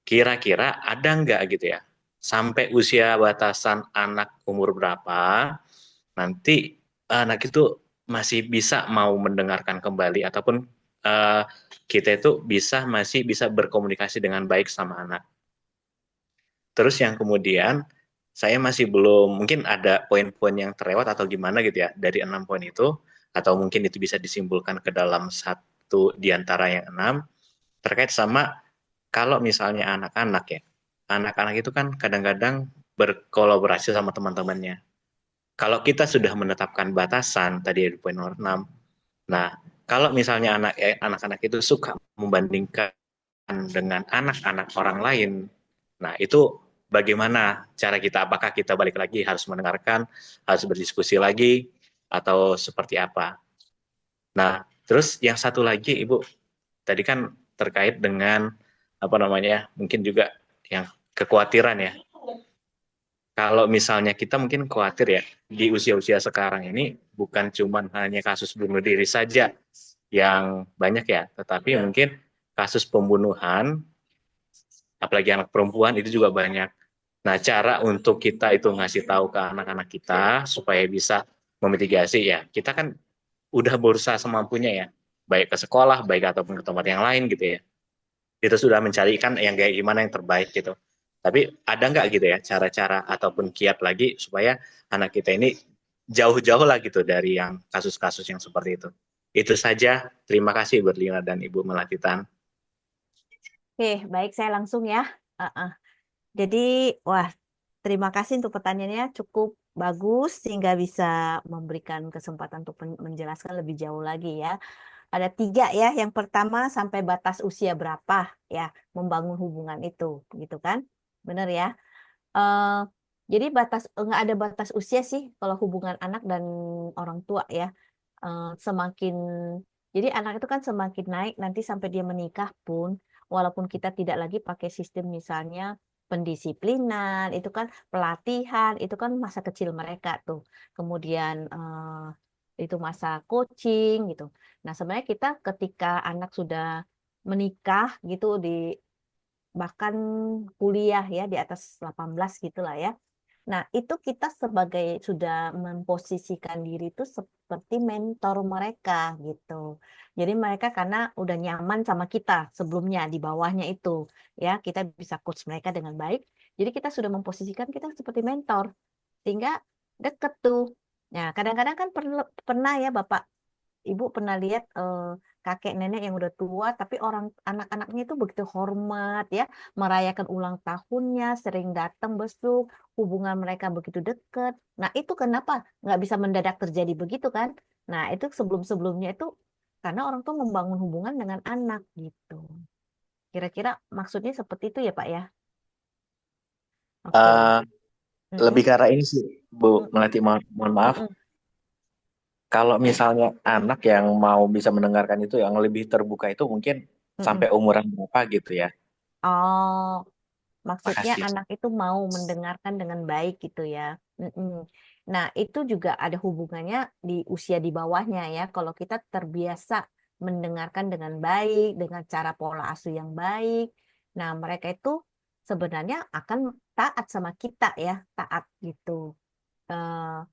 kira-kira ada nggak gitu ya, sampai usia batasan anak umur berapa, nanti anak itu masih bisa mau mendengarkan kembali, ataupun kita itu masih bisa berkomunikasi dengan baik sama anak. Terus yang kemudian saya masih belum, mungkin ada poin-poin yang terlewat atau gimana gitu ya dari 6 poin itu, atau mungkin itu bisa disimpulkan ke dalam satu di antara yang 6 terkait sama kalau misalnya anak-anak ya. Anak-anak itu kan kadang-kadang berkolaborasi sama teman-temannya. Kalau kita sudah menetapkan batasan tadi di poin nomor 6. Nah, kalau misalnya anak-anak itu suka membandingkan dengan anak-anak orang lain, nah itu bagaimana cara kita, apakah kita balik lagi harus mendengarkan, harus berdiskusi lagi, atau seperti apa. Nah, terus yang satu lagi Ibu, tadi kan terkait dengan mungkin juga yang kekhawatiran ya. Kalau misalnya kita mungkin khawatir ya, di usia-usia sekarang ini bukan cuma hanya kasus bunuh diri saja yang banyak ya, tetapi mungkin kasus pembunuhan, apalagi anak perempuan itu juga banyak. Nah, cara untuk kita itu ngasih tahu ke anak-anak kita supaya bisa memitigasi ya, kita kan udah berusaha semampunya ya, baik ke sekolah, baik ataupun ke tempat yang lain gitu ya. Kita sudah mencarikan yang kayak gimana yang terbaik gitu. Tapi ada nggak gitu ya cara-cara ataupun kiat lagi supaya anak kita ini jauh-jauh lah gitu dari yang kasus-kasus yang seperti itu. Itu saja. Terima kasih buat Lina dan Ibu Melatitan. Oke, baik, saya langsung ya. Jadi, wah, terima kasih untuk pertanyaannya, cukup bagus sehingga bisa memberikan kesempatan untuk menjelaskan lebih jauh lagi ya. Ada 3 ya. Yang pertama, sampai batas usia berapa ya membangun hubungan itu, gitu kan? Benar ya. Eh, jadi nggak ada batas usia sih kalau hubungan anak dan orang tua ya. Semakin jadi anak itu kan semakin naik nanti sampai dia menikah pun, walaupun kita tidak lagi pakai sistem misalnya pendisiplinan, itu kan pelatihan, itu kan masa kecil mereka tuh. Kemudian itu masa coaching gitu. Nah, sebenarnya kita ketika anak sudah menikah gitu bahkan kuliah ya di atas 18 gitulah ya. Nah, itu kita sebagai sudah memposisikan diri itu seperti mentor mereka gitu. Jadi mereka karena udah nyaman sama kita sebelumnya di bawahnya itu ya, kita bisa coach mereka dengan baik. Jadi kita sudah memposisikan kita seperti mentor sehingga deket tuh. Nah, kadang-kadang kan pernah ya Bapak Ibu pernah lihat kakek nenek yang udah tua, tapi anak-anaknya itu begitu hormat ya, merayakan ulang tahunnya, sering datang besuk, hubungan mereka begitu dekat. Nah itu kenapa nggak bisa mendadak terjadi begitu kan? Nah itu sebelum-sebelumnya itu karena orang tua membangun hubungan dengan anak gitu. Kira-kira maksudnya seperti itu ya Pak ya? Oke. Lebih ke arah ini sih, Bu Mm-mm. Melati, mohon maaf. Mm-mm. Kalau misalnya anak yang mau bisa mendengarkan itu yang lebih terbuka itu mungkin Mm-mm. sampai umuran berapa gitu ya. Oh, maksudnya Makasih. anak itu mau mendengarkan dengan baik gitu ya. Mm-mm. Nah, itu juga ada hubungannya di usia di bawahnya ya. Kalau kita terbiasa mendengarkan dengan baik, dengan cara pola asuh yang baik, nah mereka itu sebenarnya akan taat sama kita ya, taat gitu. Eh,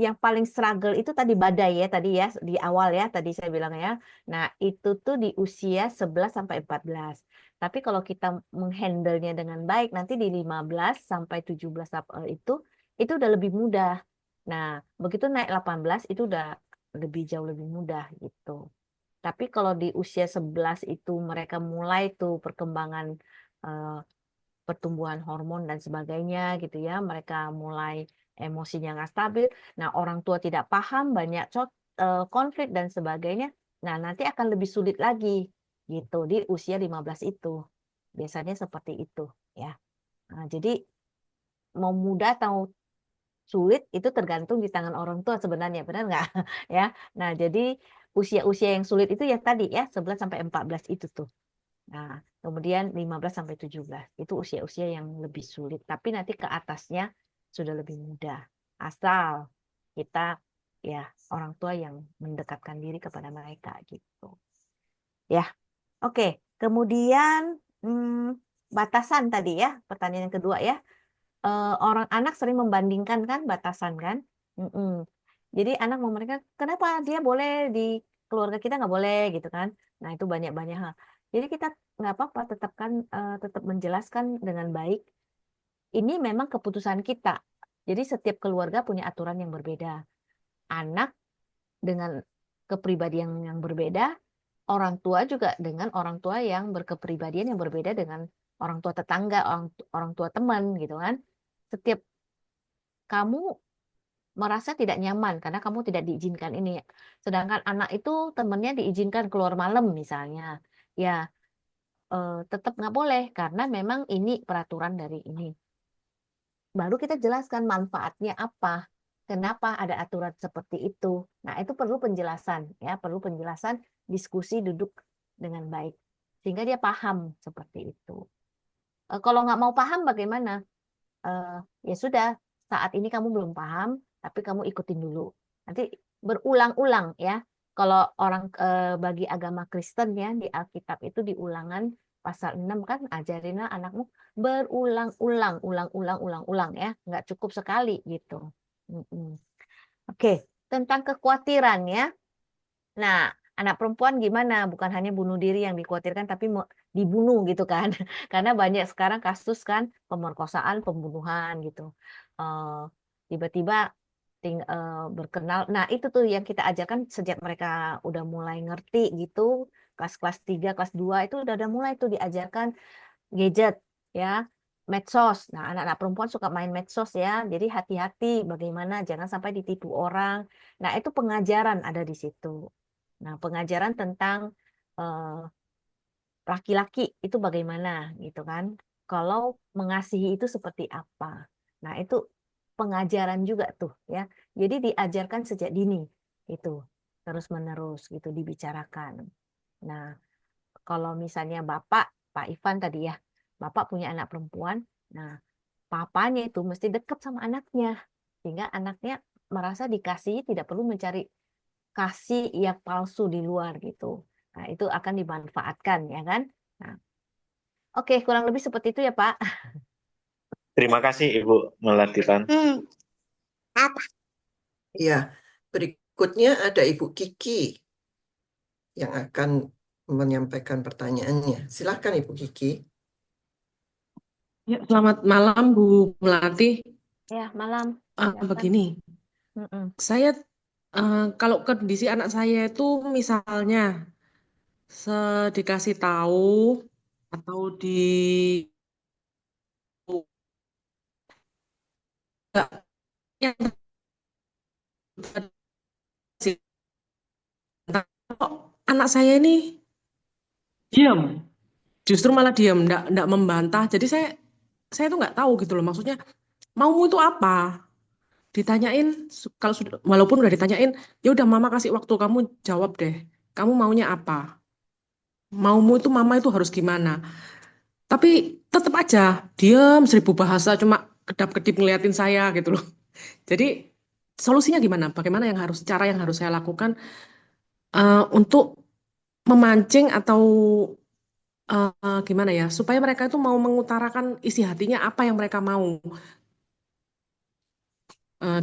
yang paling struggle itu tadi badai ya, tadi ya di awal ya, tadi saya bilang ya. Nah, itu tuh di usia 11 sampai 14. Tapi kalau kita menghandle-nya dengan baik nanti di 15 sampai 17 itu udah lebih mudah. Nah, begitu naik 18 itu udah jauh lebih mudah gitu. Tapi kalau di usia 11 itu mereka mulai tuh perkembangan eh, pertumbuhan hormon dan sebagainya gitu ya. Mereka mulai emosinya nggak stabil. Nah, orang tua tidak paham, banyak konflik dan sebagainya. Nah, nanti akan lebih sulit lagi gitu di usia 15 itu. Biasanya seperti itu ya. Nah, jadi mau mudah atau sulit itu tergantung di tangan orang tua sebenarnya, benar nggak? Ya. Nah, jadi usia-usia yang sulit itu ya tadi ya 11 sampai 14 itu tuh. Nah, kemudian 15 sampai 17 itu usia-usia yang lebih sulit, tapi nanti ke atasnya sudah lebih mudah. Asal kita ya orang tua yang mendekatkan diri kepada mereka gitu. Ya, oke. Kemudian batasan tadi ya, pertanyaan yang kedua ya. Orang anak sering membandingkan kan batasan kan. Mm-mm. Jadi anak mau mereka kenapa dia boleh di keluarga kita nggak boleh gitu kan. Nah itu banyak-banyak hal. Jadi kita nggak apa-apa tetap menjelaskan dengan baik. Ini memang keputusan kita. Jadi setiap keluarga punya aturan yang berbeda. Anak dengan kepribadian yang berbeda, orang tua juga dengan orang tua yang berkepribadian yang berbeda dengan orang tua tetangga, orang tua teman gitu kan. Setiap kamu merasa tidak nyaman karena kamu tidak diizinkan ini. Sedangkan anak itu temennya diizinkan keluar malam misalnya. Ya tetap nggak boleh karena memang ini peraturan dari ini. baru kita jelaskan manfaatnya apa, kenapa ada aturan seperti itu. Nah, itu perlu penjelasan ya, perlu penjelasan, diskusi, duduk dengan baik sehingga dia paham seperti itu. Kalau nggak mau paham bagaimana? Ya sudah, saat ini kamu belum paham, tapi kamu ikutin dulu. Nanti berulang-ulang ya. Kalau orang bagi agama Kristen ya di Alkitab itu di Ulangan pasal 6 kan ajarinlah anakmu berulang-ulang, ulang-ulang, ulang-ulang ya. Nggak cukup sekali gitu. Mm-mm. Oke, tentang kekhawatiran ya. Nah, anak perempuan gimana? Bukan hanya bunuh diri yang dikhawatirkan, tapi mau dibunuh gitu kan. Karena banyak sekarang kasus kan pemerkosaan, pembunuhan gitu. Eh, Tiba-tiba berkenal. Nah, itu tuh yang kita ajarkan sejak mereka udah mulai ngerti gitu. Kelas-kelas 3, kelas 2 itu udah mulai tuh diajarkan gadget ya, medsos. Nah, anak-anak perempuan suka main medsos ya. Jadi hati-hati bagaimana jangan sampai ditipu orang. Nah, itu pengajaran ada di situ. Nah, pengajaran tentang eh, laki-laki itu bagaimana gitu kan. Kalau mengasihi itu seperti apa. Nah, itu pengajaran juga tuh ya. Jadi diajarkan sejak dini itu terus-menerus gitu dibicarakan. Nah, kalau misalnya Pak Ivan tadi ya, Bapak punya anak perempuan, nah papanya itu mesti dekat sama anaknya. Sehingga anaknya merasa dikasihi, tidak perlu mencari kasih yang palsu di luar gitu. Nah, itu akan dimanfaatkan ya kan? Nah, oke, kurang lebih seperti itu ya, Pak. Terima kasih Ibu Melativan. Ya, berikutnya ada Ibu Kiki yang akan menyampaikan pertanyaannya. Silahkan Ibu Kiki. Ya, selamat malam Bu Melati. Ya, malam. Silakan. Begini, Mm-mm. saya kalau kondisi anak saya itu misalnya dikasih tahu atau di yang kok anak saya ini diam, justru malah diam, ndak membantah. Jadi saya tuh nggak tahu gitu loh. Maksudnya maumu itu apa? Ditanyain kalau sudah walaupun udah ditanyain, ya udah mama kasih waktu kamu jawab deh. Kamu maunya apa? Maumu itu mama itu harus gimana? Tapi tetap aja diam 1000 bahasa cuma kedap-kedip ngeliatin saya gitu loh. Jadi solusinya gimana? Bagaimana cara yang harus saya lakukan untuk memancing atau gimana ya supaya mereka itu mau mengutarakan isi hatinya apa yang mereka mau.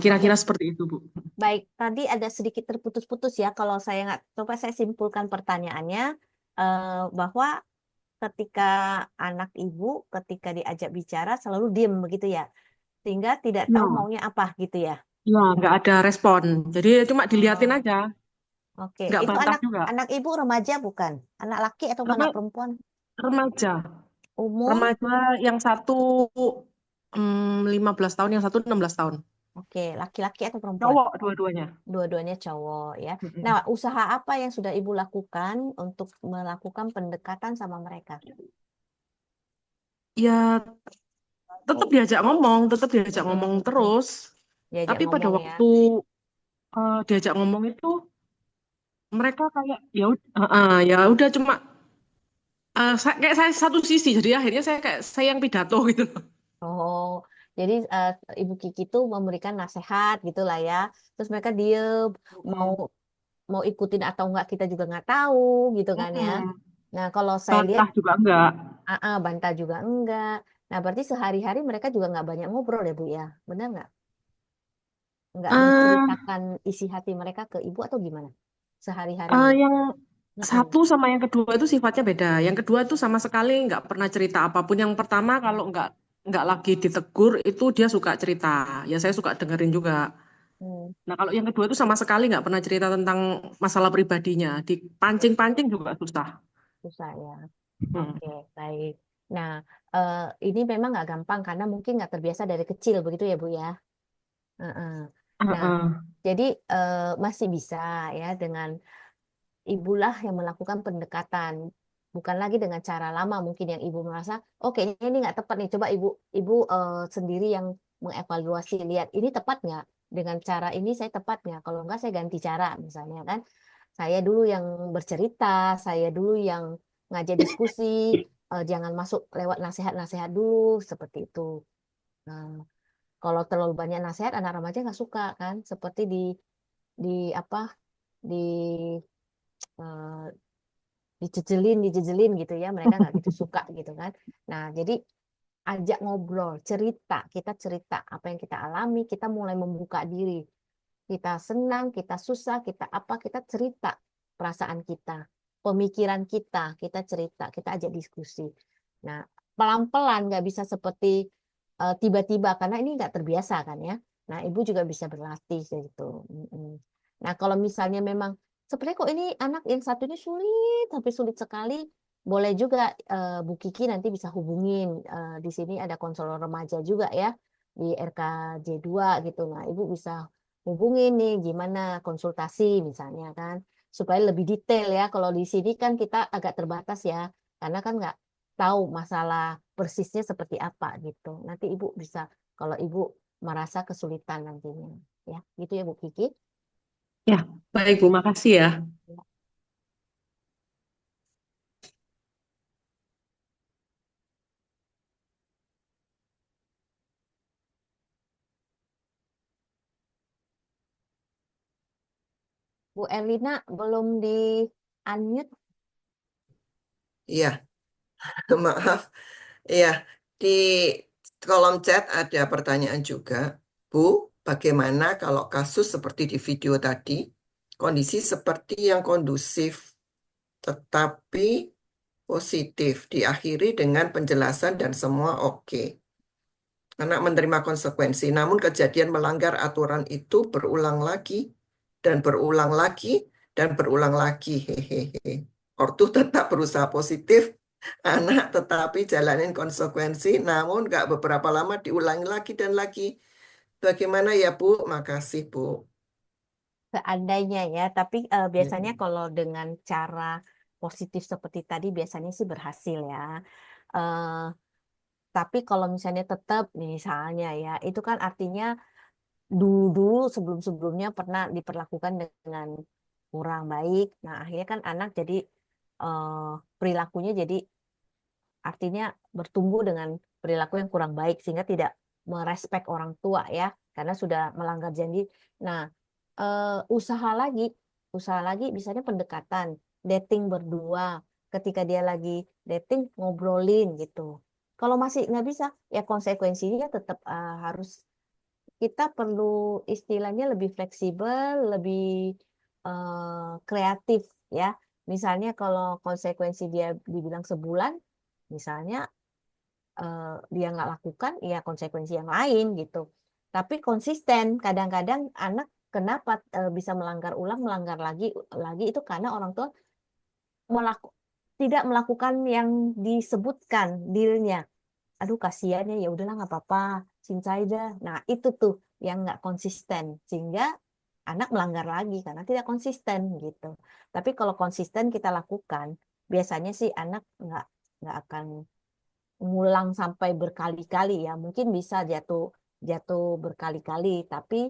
Kira-kira Oke, seperti itu, Bu. baik. Tadi ada sedikit terputus-putus ya. Kalau saya nggak, coba saya simpulkan pertanyaannya bahwa ketika anak ibu, ketika diajak bicara selalu diem begitu ya, sehingga tidak tahu Ya, maunya apa gitu ya. ya, nggak ada respon. Jadi cuma diliatin Oh, aja, oke. nggak Itu bantah anak juga. anak ibu remaja bukan? Anak laki atau anak Rema- perempuan? Remaja, Umur? remaja yang satu 15 tahun, yang satu 16 tahun. Oke, laki-laki atau perempuan? Cowok dua-duanya. Dua-duanya cowok ya. Nah, Mm-mm. usaha apa yang sudah ibu lakukan untuk melakukan pendekatan sama mereka? Ya, tetap diajak ngomong terus. Diajak Tapi pada ngomong ya. waktu diajak ngomong itu mereka kayak ya udah cuma kayak saya satu sisi. Jadi akhirnya saya yang pidato gitu loh. Oh, jadi Ibu Kiki tuh memberikan nasihat gitulah ya. Terus mereka diem, mau Mm-mm. mau ikutin atau enggak kita juga nggak tahu gitu kan ya. Mm-mm. Nah, kalau saya lihat, Bantah juga enggak. bantah juga enggak. Nah, berarti sehari-hari mereka juga nggak banyak ngobrol ya Bu ya, benar nggak? Nggak Eh, menceritakan isi hati mereka ke Ibu atau gimana? eh, Sehari-harinya. yang Mm-mm. satu sama yang kedua itu sifatnya beda. Yang kedua itu sama sekali nggak pernah cerita apapun. Yang pertama kalau nggak lagi ditegur itu dia suka cerita. Ya saya suka dengerin juga. Hmm, Nah kalau yang kedua itu sama sekali nggak pernah cerita tentang masalah pribadinya. Dipancing-pancing juga susah. susah ya. Hmm. Oke, baik. Nah, ini memang nggak gampang karena mungkin nggak terbiasa dari kecil begitu ya Bu ya. Heeh. Nah, Heeh. jadi masih bisa ya dengan ibulah yang melakukan pendekatan, bukan lagi dengan cara lama mungkin yang ibu merasa, oh kayaknya ini nggak tepat nih, coba ibu ibu sendiri yang mengevaluasi, lihat ini tepat nggak, dengan cara ini saya tepat nggak, kalau nggak saya ganti cara misalnya kan. Saya dulu yang bercerita, saya dulu yang ngajak diskusi, jangan masuk lewat nasihat-nasihat dulu seperti itu. Nah, kalau terlalu banyak nasihat anak remaja nggak suka kan, seperti di apa di eh, dijejelin gitu ya, mereka nggak gitu suka gitu kan. Nah, jadi ajak ngobrol, cerita, kita cerita apa yang kita alami, kita mulai membuka diri. Kita senang, kita susah, kita apa, kita cerita perasaan kita, pemikiran kita cerita, kita ajak diskusi. Nah, pelan-pelan, nggak bisa seperti tiba-tiba, karena ini nggak terbiasa kan ya. Nah, ibu juga bisa berlatih gitu. Nah, kalau misalnya memang sepertinya kok ini anak yang satu ini sulit, tapi sulit sekali, boleh juga Bu Kiki nanti bisa hubungin. Di sini ada konselor remaja juga ya, di RKJ2 gitu. Nah, ibu bisa hubungin nih gimana konsultasi misalnya kan, supaya lebih detail ya. Kalau di sini kan kita agak terbatas ya, karena kan nggak tahu masalah persisnya seperti apa gitu. Nanti ibu bisa, kalau ibu merasa kesulitan nantinya ya, gitu ya Bu Kiki. Ya, baik Bu, makasih ya. Bu Erlina belum di unmute. Iya, maaf. Iya, di kolom chat ada pertanyaan juga. Bu, bagaimana kalau kasus seperti di video tadi, kondisi seperti yang kondusif, tetapi positif, diakhiri dengan penjelasan dan semua oke. Anak menerima konsekuensi, namun kejadian melanggar aturan itu berulang lagi, dan berulang lagi, dan berulang lagi. Hehehe. Ortu tetap berusaha positif, anak tetapi jalanin konsekuensi, namun nggak beberapa lama diulangi lagi dan lagi. Bagaimana ya Bu? Makasih Bu. Seandainya ya, tapi biasanya Mm-mm. kalau dengan cara positif seperti tadi biasanya sih berhasil ya. Eh, tapi kalau misalnya tetap misalnya ya, itu kan artinya dulu-dulu sebelum-sebelumnya pernah diperlakukan dengan kurang baik. Nah, akhirnya kan anak jadi eh, perilakunya jadi artinya bertumbuh dengan perilaku yang kurang baik sehingga tidak merespek orang tua ya, karena sudah melanggar janji. Nah, usaha lagi misalnya pendekatan, dating berdua. Ketika dia lagi dating ngobrolin gitu. Kalau masih nggak bisa, ya konsekuensinya tetap harus, kita perlu istilahnya lebih fleksibel, lebih kreatif ya. Misalnya kalau konsekuensi dia dibilang sebulan, misalnya dia nggak lakukan, ya konsekuensi yang lain gitu. Tapi konsisten, kadang-kadang anak kenapa bisa melanggar lagi itu karena orang tua melaku, tidak melakukan yang disebutkan dealnya. Aduh kasihan ya udahlah nggak apa-apa, cincai dah. Nah itu tuh yang nggak konsisten sehingga anak melanggar lagi karena tidak konsisten gitu. Tapi kalau konsisten kita lakukan, biasanya sih anak nggak akan ngulang sampai berkali-kali ya. Mungkin bisa jatuh jatuh berkali-kali, tapi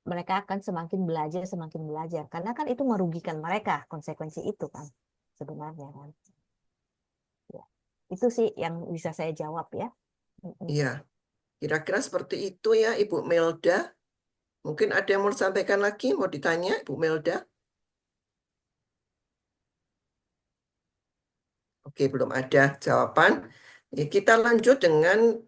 mereka akan semakin belajar karena kan itu merugikan mereka, konsekuensi itu kan sebenarnya kan. Ya. Itu sih yang bisa saya jawab ya. Mm-mm. Iya, kira-kira seperti itu ya Ibu Melda. Mungkin ada yang mau disampaikan lagi, mau ditanya Ibu Melda? Oke, belum ada jawaban. Ya, kita lanjut dengan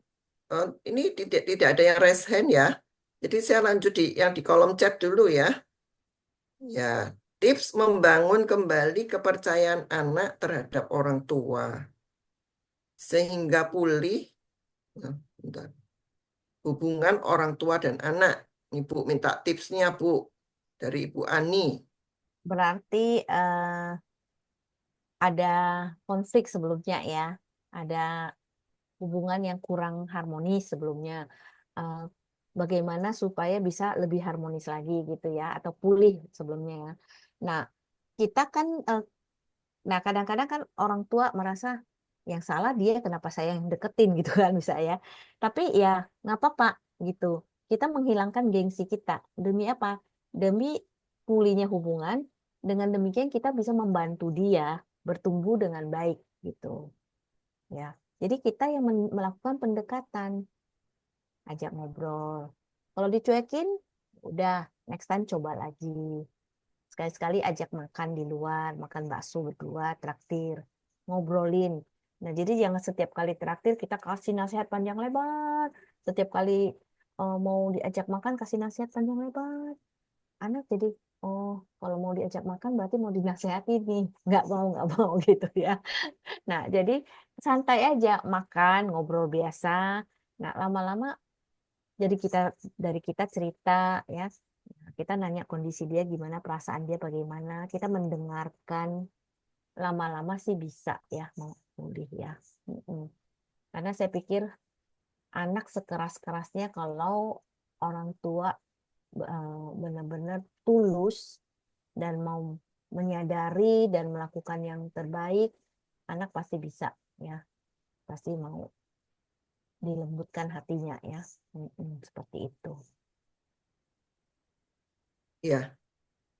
ini tidak ada yang raise hand ya. Jadi saya lanjut di yang di kolom chat dulu ya. Ya, tips membangun kembali kepercayaan anak terhadap orang tua sehingga pulih. Nah, bentar. Hubungan orang tua dan anak. Ibu minta tipsnya Bu dari Ibu Ani. Berarti ada konflik sebelumnya ya, ada hubungan yang kurang harmonis sebelumnya. Eh, Bagaimana supaya bisa lebih harmonis lagi gitu ya, atau pulih sebelumnya ya. Nah, kita kan, nah kadang-kadang kan orang tua merasa yang salah dia, kenapa saya yang deketin gitu kan bisa ya. Tapi ya nggak apa-apa. gitu. Kita menghilangkan gengsi kita. Demi apa? Demi pulihnya hubungan. Dengan demikian kita bisa membantu dia bertumbuh dengan baik gitu. Ya. Jadi kita yang melakukan pendekatan, ajak ngobrol. Kalau dicuekin, udah next time coba lagi. Sekali-sekali ajak makan di luar, makan bakso berdua, traktir, ngobrolin. Nah, jadi jangan setiap kali traktir kita kasih nasihat panjang lebar. Setiap kali mau diajak makan kasih nasihat panjang lebar. Anak jadi, oh kalau mau diajak makan berarti mau dinasehati nih. Nggak mau gitu ya. Nah, jadi santai aja, makan, ngobrol biasa. Nah, lama-lama jadi dari kita cerita ya, kita nanya kondisi dia gimana, perasaan dia bagaimana, kita mendengarkan, lama-lama sih bisa ya mau pulih ya. Karena saya pikir anak sekeras-kerasnya kalau orang tua benar-benar tulus dan mau menyadari dan melakukan yang terbaik, anak pasti bisa ya, pasti mau dilembutkan hatinya ya. Seperti itu. Ya,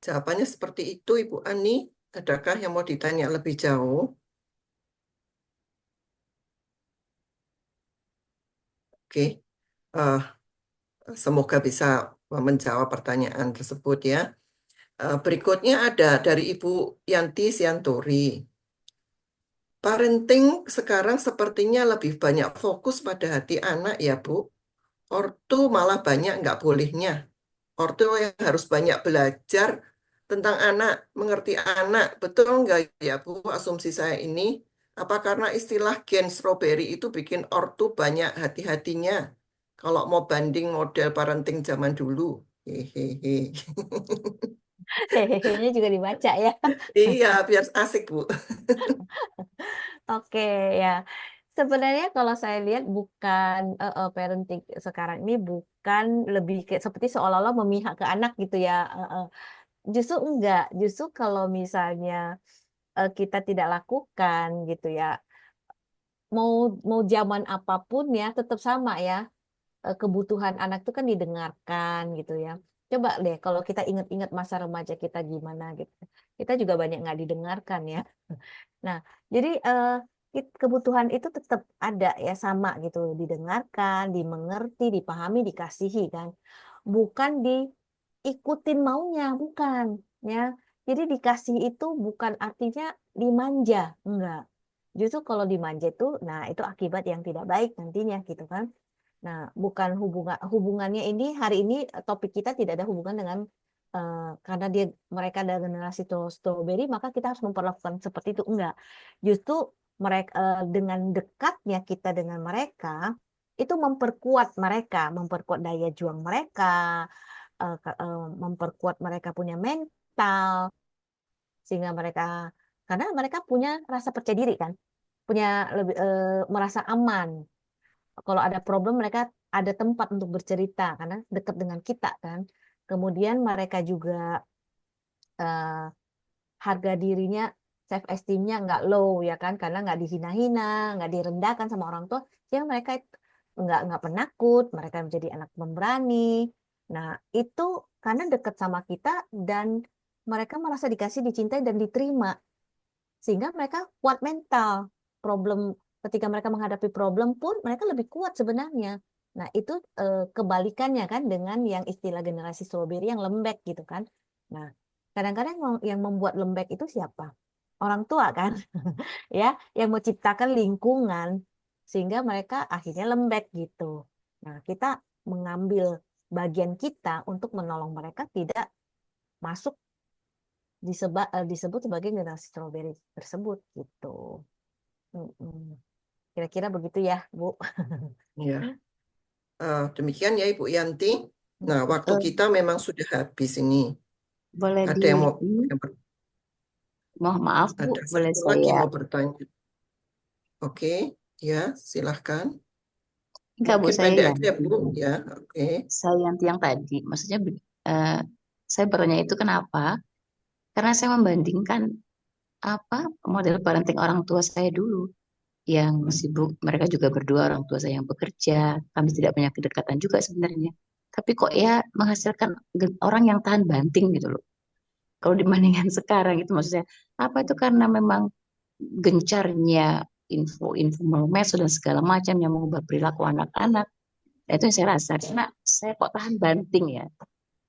jawabannya seperti itu, Ibu Ani. Adakah yang mau ditanya lebih jauh? Oke, eh, semoga bisa menjawab pertanyaan tersebut ya. Berikutnya ada dari Ibu Yanti Sianturi. Parenting sekarang sepertinya lebih banyak fokus pada hati anak ya, Bu. Ortu malah banyak nggak bolehnya. Ortu yang harus banyak belajar tentang anak, mengerti anak. Betul nggak ya, Bu, asumsi saya ini? Apa karena istilah gen strawberry itu bikin ortu banyak hati-hatinya? Kalau mau banding model parenting zaman dulu. Hehehe. Hehehe juga dibaca ya. Iya, biar asik, Bu. Oke ya. Sebenarnya kalau saya lihat bukan parenting sekarang ini bukan lebih kayak seperti seolah-olah memihak ke anak gitu ya. Justru enggak. Justru kalau misalnya kita tidak lakukan gitu ya. Mau zaman apapun ya tetap sama ya. Kebutuhan anak itu kan didengarkan gitu ya. Coba deh kalau kita ingat-ingat masa remaja kita gimana gitu. Kita juga banyak nggak didengarkan ya. Nah, jadi kebutuhan itu tetap ada ya sama gitu, didengarkan, dimengerti, dipahami, dikasihi kan. Bukan diikutin maunya, bukan ya. Jadi dikasih itu bukan artinya dimanja, enggak. Justru kalau dimanja itu, nah itu akibat yang tidak baik nantinya gitu kan. Nah, bukan hubungannya ini hari ini topik kita tidak ada hubungan dengan karena mereka ada generasi strawberry maka kita harus memperlakukan seperti itu enggak. Justru mereka dengan dekatnya kita dengan mereka itu memperkuat daya juang mereka, memperkuat mereka punya mental sehingga karena mereka punya rasa percaya diri kan, punya lebih merasa aman kalau ada problem mereka ada tempat untuk bercerita karena dekat dengan kita kan. Kemudian mereka juga eh, harga dirinya, self esteemnya nggak low ya kan, karena nggak dihina-hina, nggak direndahkan sama orang tua. Yang mereka nggak penakut, mereka menjadi anak pemberani. Nah itu karena dekat sama kita dan mereka merasa dikasih, dicintai dan diterima sehingga mereka kuat mental. Ketika mereka menghadapi problem pun mereka lebih kuat sebenarnya. Nah, itu kebalikannya kan dengan yang istilah generasi strawberry yang lembek gitu kan. Nah, kadang-kadang yang membuat lembek itu siapa? Orang tua kan. Ya, yang menciptakan lingkungan sehingga mereka akhirnya lembek gitu. Nah, kita mengambil bagian kita untuk menolong mereka tidak masuk disebut sebagai generasi strawberry tersebut gitu. Kira-kira begitu ya, Bu. Ya, demikian ya Ibu Yanti. Nah, waktu kita memang sudah habis ini. Boleh Ada yang mau mohon maaf Bu, ada boleh satu lagi saya? mau bertanya. Oke, ya silahkan. Enggak Bu, Mungkin saya pendek yang aja Bu, ya. Oke. yang tadi. Maksudnya saya bertanya itu kenapa? Karena saya membandingkan apa model parenting orang tua saya dulu yang sibuk, mereka juga berdua orang tua saya yang bekerja, kami tidak punya kedekatan juga sebenarnya. Tapi kok ya menghasilkan orang yang tahan banting gitu loh. Kalau dibandingkan sekarang itu maksudnya apa itu karena memang gencarnya info-info medsos dan segala macam yang mengubah perilaku anak-anak. Nah, itu yang saya rasa karena saya kok tahan banting ya.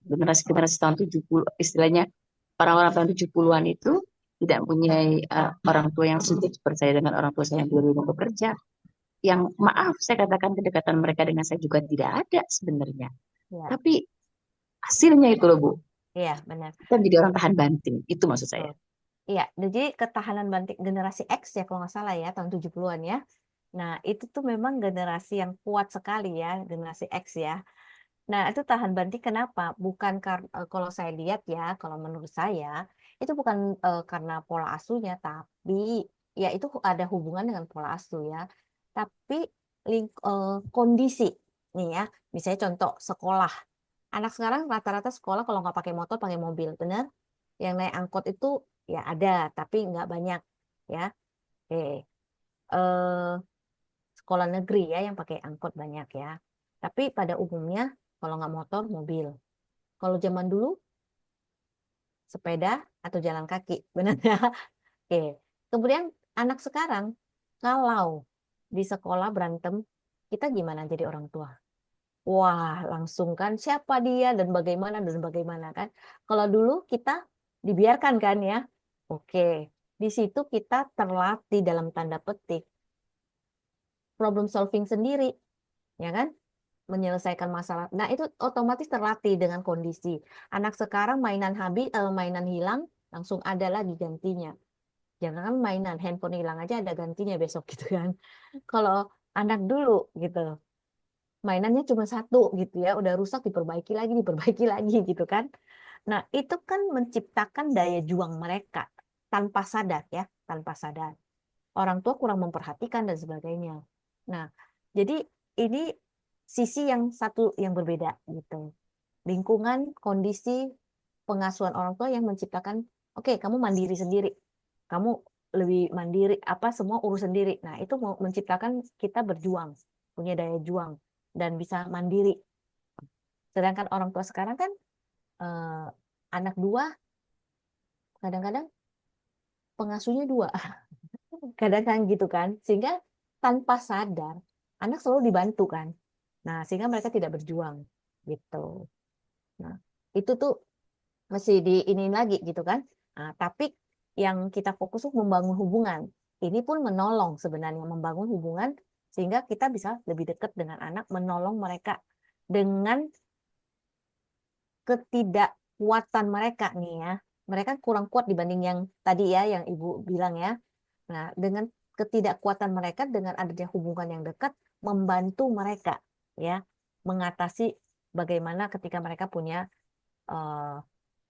Generasi-generasi tahun 70 istilahnya orang-orang tahun 70-an itu tidak mempunyai orang tua yang sujud seperti saya dengan orang tua saya yang dulu bekerja. Yang maaf saya katakan kedekatan mereka dengan saya juga tidak ada sebenarnya. Ya, Tapi hasilnya itu loh Bu, iya benar. kita menjadi orang tahan banting. Itu maksud saya. Betul. Iya, jadi ketahanan banting generasi X ya kalau nggak salah ya, tahun 70-an ya. Nah, itu tuh memang generasi yang kuat sekali ya, generasi X ya. Nah, itu tahan banting kenapa? Bukan karena kalau saya lihat ya, kalau menurut saya itu bukan karena pola asuhnya, tapi ya itu ada hubungan dengan pola asuh ya. Tapi kondisi nih ya, misalnya contoh sekolah. Anak sekarang rata-rata sekolah kalau nggak pakai motor, pakai mobil, bener? Yang naik angkot itu ya ada, tapi nggak banyak ya. Oke. Eh, Sekolah negeri ya yang pakai angkot banyak ya. Tapi pada umumnya kalau nggak motor, mobil. Kalau zaman dulu sepeda atau jalan kaki, benar ya? Oke. Kemudian anak sekarang kalau di sekolah berantem, kita gimana jadi orang tua? Wah, langsung kan siapa dia dan bagaimana kan. Kalau dulu kita dibiarkan kan ya. Oke. Di situ kita terlatih dalam tanda petik problem solving sendiri, ya kan? Menyelesaikan masalah. Nah, itu otomatis terlatih dengan kondisi. Anak sekarang mainan hilang, langsung ada lagi gantinya. Jangan mainan handphone hilang aja ada gantinya besok gitu kan. Kalau anak dulu gitu, mainannya cuma satu gitu ya, udah rusak diperbaiki lagi gitu kan. Nah, itu kan menciptakan daya juang mereka tanpa sadar ya, tanpa sadar. Orang tua kurang memperhatikan dan sebagainya. Nah, jadi ini sisi yang satu yang berbeda gitu. Lingkungan, kondisi, pengasuhan orang tua yang menciptakan, oke, kamu mandiri sendiri. Kamu lebih mandiri, apa semua urus sendiri. Nah, itu menciptakan kita berjuang, punya daya juang dan bisa mandiri. Sedangkan orang tua sekarang kan anak dua, kadang-kadang pengasuhnya dua. Kadang-kadang gitu kan. Sehingga tanpa sadar, anak selalu dibantu kan. Nah, sehingga mereka tidak berjuang gitu. Nah, itu tuh mesti diinin lagi gitu kan. Nah, tapi yang kita fokus tuh membangun hubungan. Ini pun menolong sebenarnya membangun hubungan sehingga kita bisa lebih dekat dengan anak, menolong mereka dengan ketidakkuatan mereka nih ya. Mereka kurang kuat dibanding yang tadi ya, yang Ibu bilang ya. Nah, dengan ketidakkuatan mereka dengan adanya hubungan yang dekat membantu mereka ya mengatasi bagaimana ketika mereka punya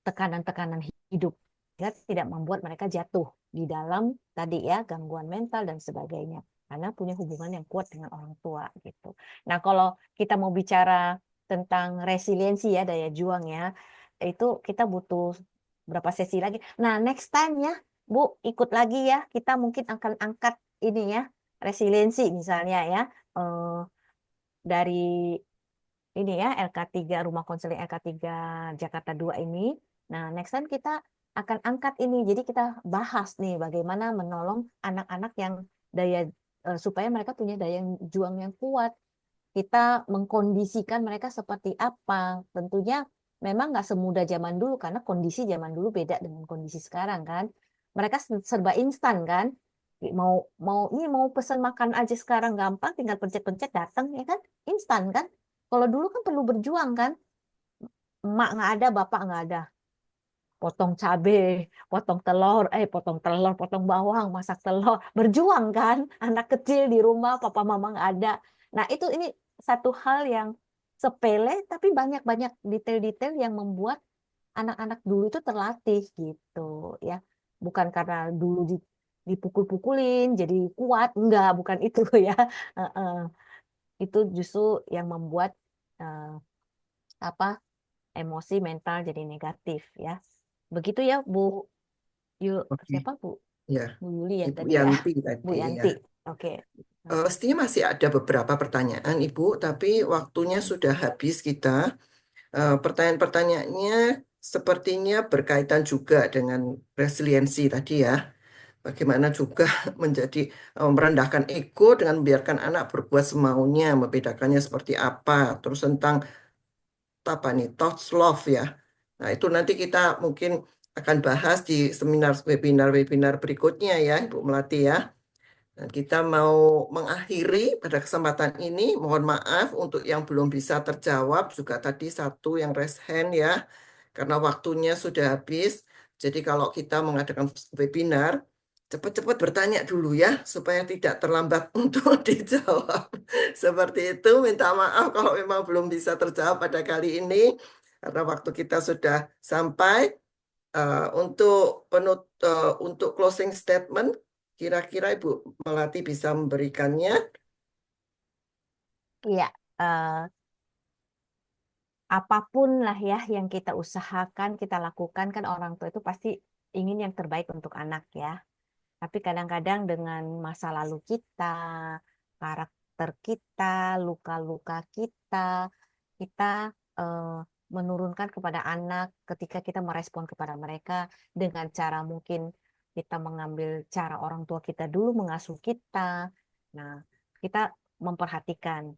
tekanan-tekanan hidup ya tidak membuat mereka jatuh di dalam tadi ya gangguan mental dan sebagainya karena punya hubungan yang kuat dengan orang tua gitu. Nah, kalau kita mau bicara tentang resiliensi ya daya juang ya itu kita butuh berapa sesi lagi. Nah, next time ya Bu ikut lagi ya kita mungkin akan angkat ini ya resiliensi misalnya ya dari ini ya LK3 Rumah Konseling LK3 Jakarta 2 ini. Nah, next time kita akan angkat ini. Jadi kita bahas nih bagaimana menolong anak-anak yang supaya mereka punya daya juang yang kuat. Kita mengkondisikan mereka seperti apa. Tentunya memang nggak semudah zaman dulu karena kondisi zaman dulu beda dengan kondisi sekarang kan. Mereka serba instan kan. Mau pesan makan aja sekarang gampang, tinggal pencet-pencet datang ya kan, instan kan. Kalau dulu kan perlu berjuang kan, emak nggak ada, bapak nggak ada, potong cabe, potong telur, potong bawang, masak telur, berjuang kan, anak kecil di rumah, papa mama nggak ada. Nah ini satu hal yang sepele, tapi banyak-banyak detail-detail yang membuat anak-anak dulu itu terlatih gitu ya, bukan karena dulu dipukul-pukulin jadi kuat, enggak, bukan itu ya. Itu justru yang membuat apa emosi mental jadi negatif ya. Begitu ya Bu Oke, siapa Bu? ya. Bu Yuli ya Ibu tadi ya. Yanti Bu tadi ya. Yanti. Oke. Pastinya masih ada beberapa pertanyaan, Ibu, tapi waktunya sudah habis kita. Pertanyaan-pertanyaannya sepertinya berkaitan juga dengan resiliensi tadi ya. Bagaimana juga menjadi merendahkan ego dengan membiarkan anak berbuat semaunya, membedakannya seperti apa. Terus tentang apa nih, thoughts love ya. Nah, itu nanti kita mungkin akan bahas di seminar webinar berikutnya ya, Ibu Melati ya. Dan kita mau mengakhiri pada kesempatan ini. Mohon maaf untuk yang belum bisa terjawab, juga tadi satu yang raise hand ya, karena waktunya sudah habis. Jadi kalau kita mengadakan webinar, cepat-cepat bertanya dulu ya, supaya tidak terlambat untuk dijawab. Seperti itu, minta maaf kalau memang belum bisa terjawab pada kali ini, karena waktu kita sudah sampai. Untuk closing statement, kira-kira Ibu Melati bisa memberikannya. Iya, apapun lah ya yang kita usahakan, kita lakukan, kan orang tua itu pasti ingin yang terbaik untuk anak ya. Tapi kadang-kadang dengan masa lalu kita, karakter kita, luka-luka kita menurunkan kepada anak ketika kita merespon kepada mereka dengan cara mungkin kita mengambil cara orang tua kita dulu mengasuh kita. Nah, kita memperhatikan,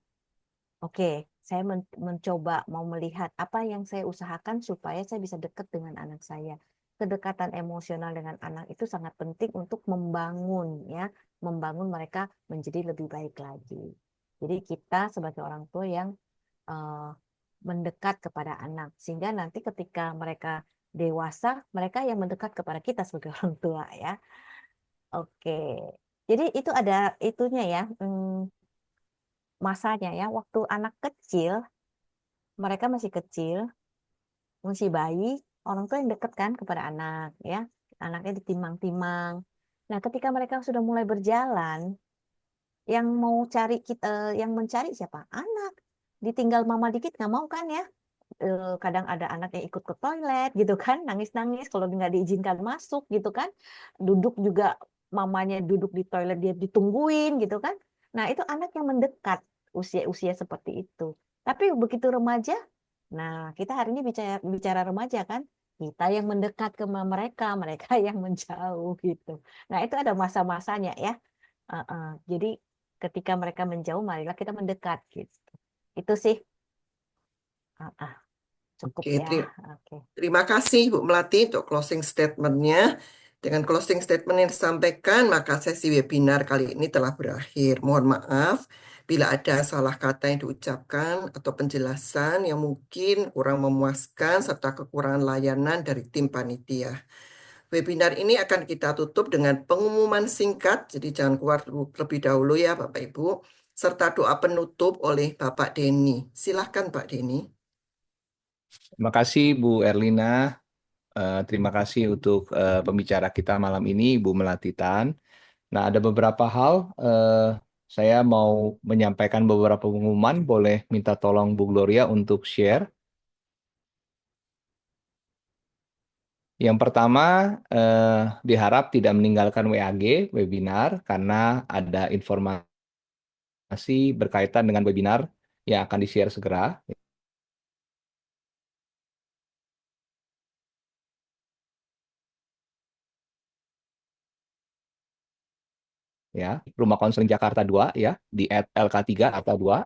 oke, saya mencoba mau melihat apa yang saya usahakan supaya saya bisa dekat dengan anak saya. Kedekatan emosional dengan anak itu sangat penting untuk membangun ya, membangun mereka menjadi lebih baik lagi. Jadi kita sebagai orang tua yang mendekat kepada anak sehingga nanti ketika mereka dewasa, mereka yang mendekat kepada kita sebagai orang tua ya. Oke. Jadi itu ada itunya ya, masanya ya, waktu anak kecil, mereka masih kecil, masih bayi, orang tua yang dekat kan kepada anak ya, anaknya ditimang-timang. Nah, ketika mereka sudah mulai berjalan, yang mau cari kita, yang mencari siapa? Anak. Ditinggal mama dikit nggak mau kan ya? Kadang ada anak yang ikut ke toilet gitu kan, nangis-nangis kalau nggak diizinkan masuk gitu kan. Duduk juga mamanya duduk di toilet dia ditungguin gitu kan. Nah, itu anak yang mendekat usia-usia seperti itu. Tapi begitu remaja, nah kita hari ini bicara bicara remaja kan, kita yang mendekat ke mereka, mereka yang menjauh gitu. Nah, itu ada masa-masanya ya. Jadi ketika mereka menjauh, marilah kita mendekat gitu. Itu sih. Cukup Oke, ya. Oke. terima kasih Bu Melati untuk closing statement-nya. Dengan closing statement yang disampaikan, maka sesi webinar kali ini telah berakhir. Mohon maaf bila ada salah kata yang diucapkan atau penjelasan yang mungkin kurang memuaskan serta kekurangan layanan dari tim panitia. Webinar ini akan kita tutup dengan pengumuman singkat, jadi jangan keluar terlebih dahulu ya Bapak Ibu, serta doa penutup oleh Bapak Denny. Silahkan Pak Denny. Terima kasih Bu Erlina. Terima kasih untuk pembicara kita malam ini, Ibu Melati Tan. Nah, ada beberapa hal saya mau menyampaikan beberapa pengumuman. Boleh minta tolong Bu Gloria untuk share. Yang pertama, diharap tidak meninggalkan WAG, webinar, karena ada informasi berkaitan dengan webinar yang akan di-share segera. Ya, Rumah Konseling Jakarta 2 ya, di @LK3 atau 2.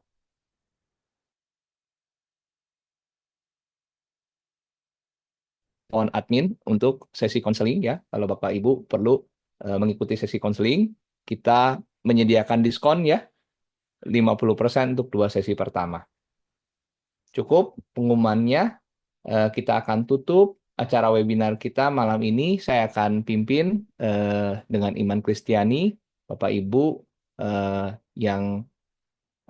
On admin untuk sesi konseling ya. Kalau Bapak Ibu perlu mengikuti sesi konseling, kita menyediakan diskon ya 50% untuk 2 sesi pertama. Cukup pengumumannya, kita akan tutup acara webinar kita malam ini. Saya akan pimpin dengan Iman Kristiani. Bapak Ibu yang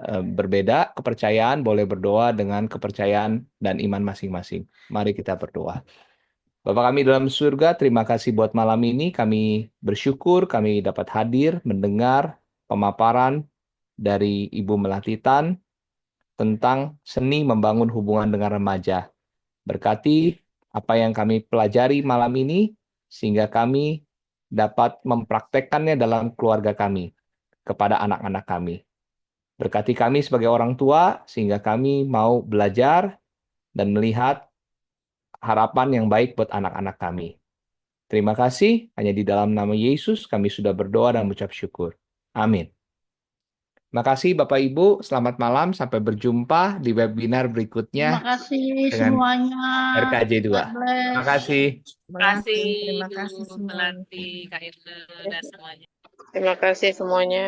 berbeda kepercayaan boleh berdoa dengan kepercayaan dan iman masing-masing. Mari kita berdoa. Bapak kami dalam surga, terima kasih buat malam ini. Kami bersyukur kami dapat hadir mendengar pemaparan dari Ibu Melati Tan tentang seni membangun hubungan dengan remaja. Berkati apa yang kami pelajari malam ini, sehingga kami dapat mempraktekkannya dalam keluarga kami. kepada anak-anak kami. Berkati kami sebagai orang tua, sehingga kami mau belajar dan melihat harapan yang baik buat anak-anak kami. Terima kasih, hanya di dalam nama Yesus kami sudah berdoa dan mengucap syukur. Amin. Terima kasih Bapak Ibu, selamat malam, sampai berjumpa di webinar Terima berikutnya kasih dengan semuanya. RKJ 2. God bless. Terima kasih. Terima kasih, Terima Bu kasih Melanti, semuanya. Kak Ine, dan semuanya. Terima kasih semuanya.